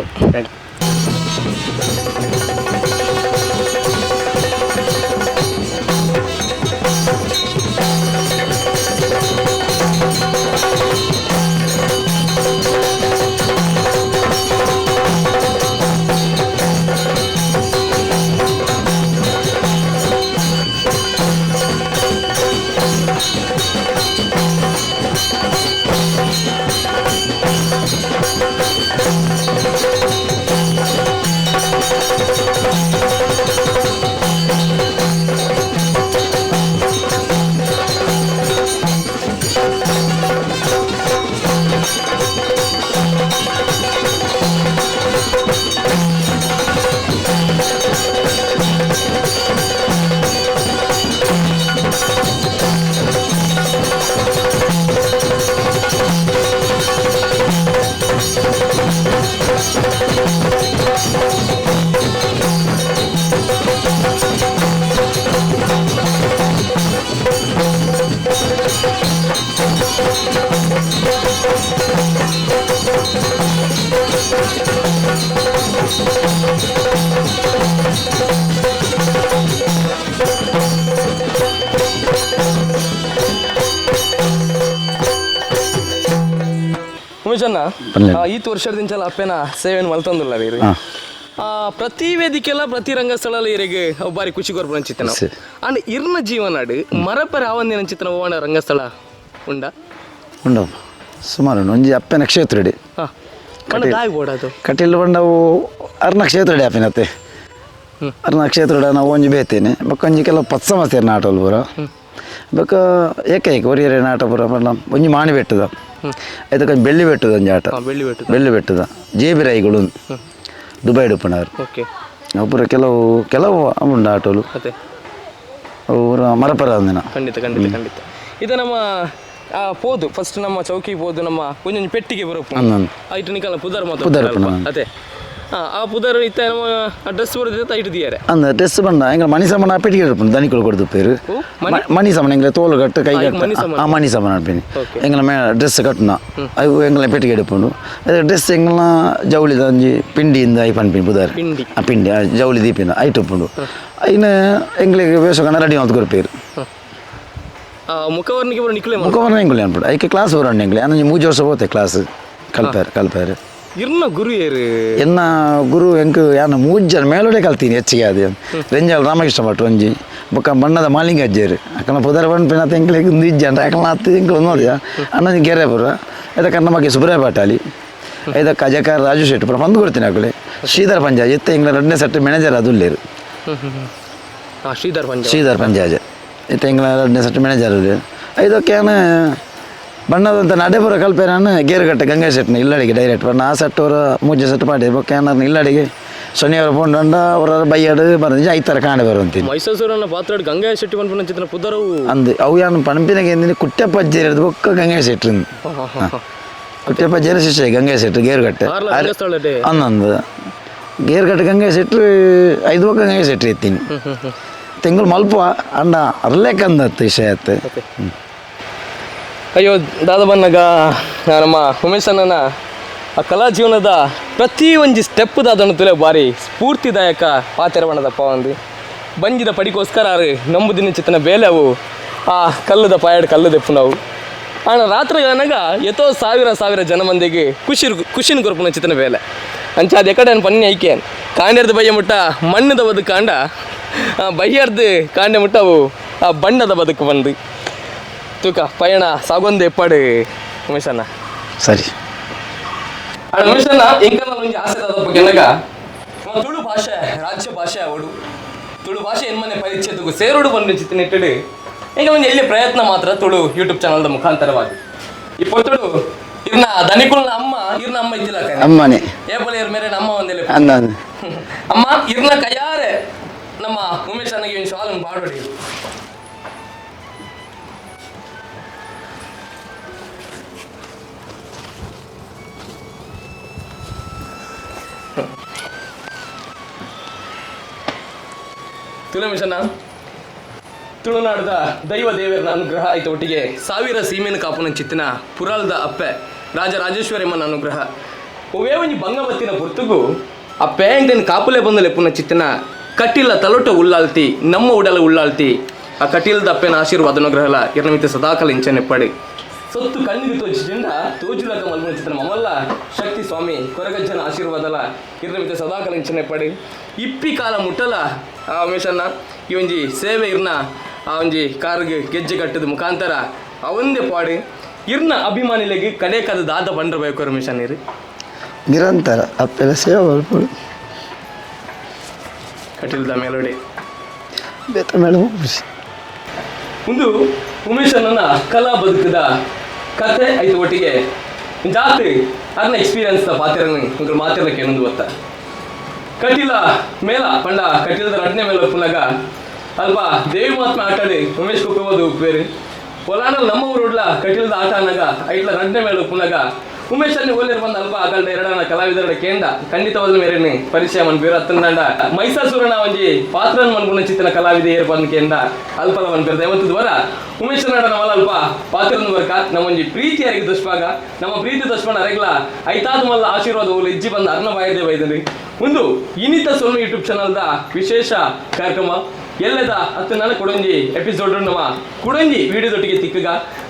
ಉಮೇಶನ್ನ ಈತ್ ವರ್ಷದಿಂಚಲ ಅಪ್ಪೇನ ಸೇವೆಯನ್ನು ಮಲ್ತಂದಿಲ್ಲ ರೀ ಪ್ರತಿ ವೇದಿಕೆಲ್ಲ ಪ್ರತಿ ರಂಗಸ್ಥಳ ಇರಿಗೆ ಬಾರಿ ಖುಷಿ ಕೊರ್ಪು ಅಂಚಿತ್ತನ ಅಂಡ್ ಇರ್ನ ಜೀವನಾಡು ಮರಪರ ಆವಂದಿನ ಅಂಚಿತ್ತನ ಹೋಗೋಣ ರಂಗಸ್ಥಳ ಉಂಡ ಉಂಡ ಸುಮಾರು ಒಂಜಿ ಅಪ್ಪೆ ನಕ್ಷತ್ರಡಿ ದಾಯಿ ಬೋಡದು ಕಟೀಲ್ ಬಂಡವು ಅರ್ ನಕ್ಷತ್ರಡಿ ಅಪ್ಪನತ್ತೆ ಅರ್ ನಕ್ಷತ್ರ ನಾವು ಒಂಜಿ ಬೇತೇನೆ ಬೊಕ್ಕ ಕೆಲವು ಪತ್ ಸಮಸ್ಯೆ ನಾಟೋಲ್ ಬರ ಬೊಕ್ಕ ಏಕೈಕ ಒರಿಯರೆ ನಾಟ ಬರ ಬಣ್ಣ ಒಂಜಿ ಮಾಣಿ ಬೆಟ್ಟದ ಅದಕ್ಕೆ ಬೆಳ್ಳಿ ಬೆಟ್ಟದ ಒಂಜಿ ಆಟ ಬೆಳ್ಳಿ ಬೆಟ್ಟದ ಜೇಬಿರಾಯಿಗಳು ದುಬೈ ಡುಪ್ಪಣರು ಒಬ್ಬರು ಕೆಲವು ಉಂಡು ಆಟೋಲು ಅವರ ಮರಪರ ಅಂದಿನ ಖಂಡಿತ ಖಂಡಿತ ಖಂಡಿತ ಇದು ನಮ್ಮ ಪೋದು ಫಸ್ಟ್ ನಮ್ಮ ಚೌಕಿ ಪೋದು ನಮ್ಮ ಒಂದೊಂದು ಪೆಟ್ಟಿಗೆ ಬರೋಪ್ಪು ಐಟು ನಿಕಲ ಪುದರ್ ಮಾತು ಅದೇ ಆ ಪುದರ್ ಇತ್ತ ಡ್ರೆಸ್ ಬರೋದಿತ್ತ ಐಟು ದಿಯಾರೆ அந்த ட்ரெஸ் பண்ணா எங்க மணி சமனா பெட்டி எடுப்போம் தனிக்குள்ள கொடுத்து பேரு மணி சமன் எங்களை தோல் கட்டு கை கட்டு மணி சமன் அனுப்பினி எங்களை மே ட்ரெஸ் கட்டணும் அது எங்களை பெட்டி எடுப்போம் அது ட்ரெஸ் எங்கெல்லாம் ஜவுளி தஞ்சி பிண்டி இந்த ஐ பண்பின் புதார் பிண்டி ஜவுளி தீப்பிನ ಐಟು ಪುಂಡು ಐನ ಎಂಗ್ಲಿಗೆ ವೇಷಕನ ರೆಡಿ ಅಂತ ಕೊರ್ಪೇರು ಮುಖವರ್ಣಿಗೆ ಬರೋ ನಿಕ್ಲೆ ಮುಖವರ್ಣ ಎಂಗ್ಲಿ ಅನ್ಬಿಡು ಐಕೆ ಕ್ಲಾಸ್ ಬರೋಣ ಎಂಗ್ಲಿ ಅಂದ್ರೆ 3 ವರ್ಷ ಹೋತೆ ಕ್ಲಾಸ್ ಕಲ್ಪೇರು ಇರ್ನ ಗುರು ಏರು ಎನ್ನ ಗುರು ಎಂಕ್ ಯಾನ 3 ಜನ ಮೇಲೋಡೆ ಕಲ್ತೀನಿ ಹೆಚ್ಚಿಗೆ ಅದು ರೆಂಜಾಲ್ ರಾಮಕೃಷ್ಣ ಭಟ್ ಒಂಜಿ ಬೊಕ್ಕ ಬಣ್ಣದ ಮಾಲಿಂಗ ಅಜ್ಜೇರು ಅಕ್ಕನ ಪುದರ ಪನ್ಪಿನತ್ತ ಎಂಕ್ಲಿಗೆ 1 ಜನ ಅಕ್ಕನ ಹತ್ತು ಎಂಕ್ಲು ನೋಡಿಯ ಅನ್ನ ಗೆರೆ ಬರ ಇದಕ್ಕೆ ನಮಗೆ ಸುಬ್ರಾಯ ಪಾಟಾಲಿ ಇದಕ್ಕೆ ಅಜಕಾರ ರಾಜು ಶೆಟ್ಟಿ ಪುರ ಬಂದು ಕೊಡ್ತೀನಿ ಆಗಲೇ ಶ್ರೀಧರ್ ಪಂಜಾಜ್ ಎತ್ತ ಎಂಗ್ಲ 2ನೇ ಸೆಟ್ ಮ್ಯಾನೇಜರ್ ಅದು ಇಲ್ಲೇರು ಶ್ರೀಧರ್ ಪಂಜಾಜ್ ಎತ್ತ ಎಂಗ್ಲ 2ನೇ ಸೆಟ್ ಮ್ಯಾನೇಜರ್ ಅದು ಇದಕ್ಕೇನು ಬಣ್ಣದಂತ ನಡೆಪುರ ಕಲ್ಪೇನ ಗೇರುಗಟ್ಟೆ ಗಂಗಾ ಸೆಟ್ನ ಇಲ್ಲಡಿಗೆ ಡೈರೆಕ್ಟ್ ಬಣ್ಣ ಆ ಸೆಟ್ ಅವರ 3 ಸೆಟ್ ಪಾಡಿ ಬೊಕ್ಕೇನ ಇಲ್ಲಡಿಗೆ ಶನಿವಾರ ಪೋಂಡ ಅವರ ಬೈಯಾಡು ಬರೋದು ಐತರ ಕಾಣೆ ಬರುವಂತೀನಿ ಮೈಸೂರನ್ನ ಪಾತ್ರ ಗಂಗಾ ಶೆಟ್ಟಿ ಪನ್ಪನ ಚಿತ್ರ ಪುದರವು ಅಂದು ಅವು ಯಾನು ಪಣಪಿನಾಗ ಎಂದಿನ ಕುಟ್ಟೆಪ್ಪಜ್ಜಿ ಇರೋದು ಬೊಕ್ಕ ಗಂಗಾ ಶೆಟ್ಟಿ ಕುಟ್ಟೆಪ್ಪಜ್ಜಿ ಶಿಷ್ಯ ಗಂಗಾ ಶೆಟ್ಟಿ ಗೇರುಗಟ್ಟೆ ಅನ್ನೊಂದು ಗೇರುಗಟ್ಟೆ ಗಂಗಾ ಶೆಟ್ಟಿ 5 ಬೊಕ್ಕ ಗಂಗಾ ಶೆಟ್ಟಿ ಎತ್ತೀನಿ ತಿಂಗಳು ಮಲ್ಪ ಅಣ್ಣ ಅರ್ಲೇಕಂದತ್ತು ವಿಷಯ ಆಯ್ತು ಅಯ್ಯೋ ದಾದ ಬನ್ನಗ ನಮ್ಮ ಉಮೇಶಣ್ಣನ ಆ ಕಲಾ ಜೀವನದ ಪ್ರತಿ ಒಂಜಿ ಸ್ಟೆಪ್ ದಾದನ್ನು ತುಲೆ ಬಾರಿ ಸ್ಫೂರ್ತಿದಾಯಕ ಪಾತ್ರ ಬಣ್ಣದಪ್ಪ ಒಂದು ಬಂಜಿದ ಪಡಿಗೋಸ್ಕರ ನಂಬುದಿನ ಚಿತ್ತನ ಬೇಲೆ ಅವು ಆ ಕಲ್ಲದ ಪಾಯಡ್ ಕಲ್ಲು ದೆಪ್ಪು ನಾವು ಆಣ ರಾತ್ರಿ ನನಗ ಎತ್ತೋ ಸಾವಿರ ಜನ ಮಂದಿಗೆ ಖುಷಿನ ಕೊರ್ಪುನ ಚಿತ್ತನ ಬೇಲೆ ಅಂಚ ಅದು ಎಕಡೆ ಪನ್ನಿ ಐಕೆ ಕಾಂಡ್ಯರ್ದು ಬಯ್ಯ ಮುಟ್ಟ ಮಣ್ಣದ ಬದುಕು ಕಾಂಡ ಬಯ್ಯರ್ದು ಕಾಂಡೆ ಮುಟ್ಟ ಅವು ಆ ಬಣ್ಣದ ಬದುಕು ಬಂದು ತೂಕ ಪಯಣ ಸಾಗೊಂದು ಎಪ್ಪಾಡು ಉಮೇಶಣ್ಣ ಸರಿ ಉಮೇಶಣ್ಣ ಎಂಕಲ್ಲ ಒಂಜಿ ಆಸೆ ಗೆನಗ ತುಳು ಭಾಷೆ ರಾಜ್ಯ ಭಾಷೆ ಅವಡು ತುಳು ಭಾಷೆ ಎನ್ಮನೆ ಪರಿಚಯದಕ್ಕೂ ಸೇರೋಡು ಬಂದು ಚಿತ್ರ ನೆಟ್ಟಡು ಈಗ ಒಂದು ಎಲ್ಲಿ ಪ್ರಯತ್ನ ಮಾತ್ರ ತುಳು ಯೂಟ್ಯೂಬ್ ಚಾನಲ್ದ ಮುಖಾಂತರವಾಗಿ ಇಪ್ಪತ್ತುಡು ಇರ್ನ ಧನಿಕುಲ್ನ ಅಮ್ಮ ಇದ್ದಿಲ್ಲ ಅಮ್ಮನೇ ಏಪಲ ಇರ್ ಮೇರೆ ನಮ್ಮ ಒಂದೆಲ್ಲ ಅಮ್ಮ ಅಮ್ಮ ಇರ್ನ ಕೈಯಾರೆ ನಮ್ಮ ಉಮೇಶ್ ಅಣ್ಣಗೆ ಒಂದು ಶಾಲನ್ನು ಪಾಡೋಡಿ ತುಳು ಮಿಷನ್ನ ತುಳುನಾಡದ ದೈವ ದೇವರ ಅನುಗ್ರಹ ಆಯ್ತು ಒಟ್ಟಿಗೆ ಸಾವಿರ ಸೀಮೆನ ಕಾಪುನ ಚಿತ್ತಿನ ಪುರಾಲ್ದ ಅಪ್ಪೆ ರಾಜರಾಜೇಶ್ವರಿಯಮ್ಮನ ಅನುಗ್ರಹ ಒವೇ ಒಂಜಿ ಬಂಗಬತ್ತಿನ ಪುರ್ತುಗು ಅಪ್ಪೆ ಇಂಟೇನು ಕಾಪುಲೆ ಬಂದಲೆ ಪುನ ಚಿತ್ತಿನ ಕಟ್ಟಿಲ್ಲ ತಲೊಟ ಉಳ್ಳಾಲ್ತಿ ನಮ್ಮ ಉಡಲ ಉಳ್ಳಾಲ್ತಿ ಆ ಕಟ್ಟಿಲ್ದ ಅಪ್ಪೆನ ಆಶೀರ್ವಾದ ಅನುಗ್ರಹಲ ಇರ್ನಮಿತ ಸದಾಕಾಲ ಇಂಚನೆಪ್ಪಡಿ ಸೊತ್ತು ಕಣ್ಣಿಗೆ ತೋಚಿದಿಂದ ತೋಜುಲಕ ಮಲ್ಪನ ಚಿತ್ರ ಮಮಲ್ಲ ಶಕ್ತಿ ಸ್ವಾಮಿ ಕೊರಗಜ್ಜನ ಆಶೀರ್ವಾದಲ ಇರ್ನಮಿತ ಸದಾಕಾಲ ಇಂಚನೆಪ್ಪಡಿ ಇಪ್ಪಿ ಕಾಲ ಮುಟ್ಟಲ ಆ ಉಮೇಶನ್ನ ಈ ಒಂಜಿ ಸೇವೆ ಇರ್ನ ಆ ಒಂಜಿ ಕಾರ್ಗೆ ಗೆಜ್ಜೆ ಕಟ್ಟದ ಮುಖಾಂತರ ಅವಂದೇ ಪಾಡಿ ಇರ್ನ ಅಭಿಮಾನಿಲೆಗೆ ಕಡೆ ಕದ ದಾದ ಬಂಡ್ರಬೇಕು ರಮೇಶನ್ ಇರಿ ನಿರಂತರ ಅಪ್ಪೆಲ್ಲ ಸೇವೆ ಮಾಡ್ಬೋದು ಕಟ್ಟಿಲ್ದ ಮೇಲೋಡಿ ಬೇತ ಮೇಡಮ್ ಖುಷಿ ಒಂದು ಉಮೇಶನ್ನ ಕಲಾ ಬದುಕದ ಕತೆ ಐದು ಒಟ್ಟಿಗೆ ಜಾತಿ ಅದನ್ನ ಎಕ್ಸ್ಪೀರಿಯನ್ಸ್ ಪಾತ್ರ ಮಾತಿರಕ್ಕೆ ಏನೊಂದು ಗೊತ್ತ ಕಟ್ಟಿಲ ಮೇಲ ಪಂಡ ಕಟ್ಟಿಲದ ರಡ್ನೆ ಮೇಲೆ ಒಪ್ಪುನಾಗ ಅಲ್ಪ ದೇವಿ ಮಹಾತ್ಮೆ ಆಟಾಡಿ ಉಮೇಶ್ ಕುಪ್ಪೋದು ಉಪ್ಪೇರಿ ಹೊಲಾನಲ್ಲಿ ನಮ್ಮ ಊರುಡ್ಲ ಕಟ್ಟಿಲದ ಆಟ ಅನ್ನಗ ಐಟ್ಲ ರಡ್ನೆ ಮೇಲೆ ಒಪ್ಪುನಾಗ ಉಮೇಶ್ ಓಲೇರ್ ಬಂದ ಅಲ್ಪ ಅಗಲ್ಡ ಎರಡನ ಕಲಾವಿದರ ಕೇಂದ್ರ ಖಂಡಿತವಾದ ಮೇರೆನೆ ಪರಿಚಯ ಮನ್ ಬೇರೆ ಹತ್ತಂಡ ಮೈಸಾಸುರನ ಒಂಜಿ ಪಾತ್ರನ ಮನ್ಗುಣ ಚಿತ್ತಿನ ಕಲಾವಿದ ಏರ್ ಬಂದ ಕೇಂದ್ರ ಅಲ್ಪಲ ಮನ್ ಬೇರೆ ದೈವತ್ತದ ವರ ಉಮೇಶ್ ನಾಡ ನಮ್ಮಲ್ಲ ಅಲ್ಪ ಪಾತ್ರದ ವರ್ಕ ನಮ್ಮೊಂಜಿ ಪ್ರೀತಿ ಯಾರಿಗೆ ದುಷ್ಪಾಗ ನಮ್ಮ ಪ್ರೀತಿ ದುಷ್ಪಣ ಅರೆಗ್ಲ ಐತಾದ ಮಲ್ಲ ಆಶೀರ್ವಾದ ಓಲು ಇಜ್ಜಿ ಬಂದ ಅರ್ಣ ಬಾಯದೆ ಬೈದಲ್ಲಿ ಒಂದು ಇನಿತ ಸೊಲ್ಮೆ ಯೂಟ್ಯೂಬ್ ಚಾನಲ್ದ ವಿಶೇಷ ಕಾರ್ಯಕ್ರಮ ಎಲ್ಲದ ಹತ್ತು ನಾನು ಕೊಡಂಜಿ ಎಪಿಸೋಡ್ ನಮ್ಮ ಕೊಡಂಜಿ ವಿಡಿಯೋದೊಟ್ಟಿಗೆ ತಿಕ್ಕಗ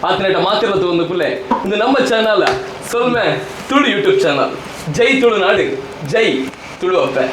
ಆತನೇಟ ಮಾತಿರೋದು ಒಂದು ಪುಲ್ಲೆ ಇದು ನಮ್ಮ ಚಾನಲ್ ಸೊಲ್ಮೆ ತುಳು ಯೂಟ್ಯೂಬ್ ಚಾನಲ್ ಜೈ ತುಳುನಾಡು ಜೈ ತುಳು ಅಪ್ಪೆ.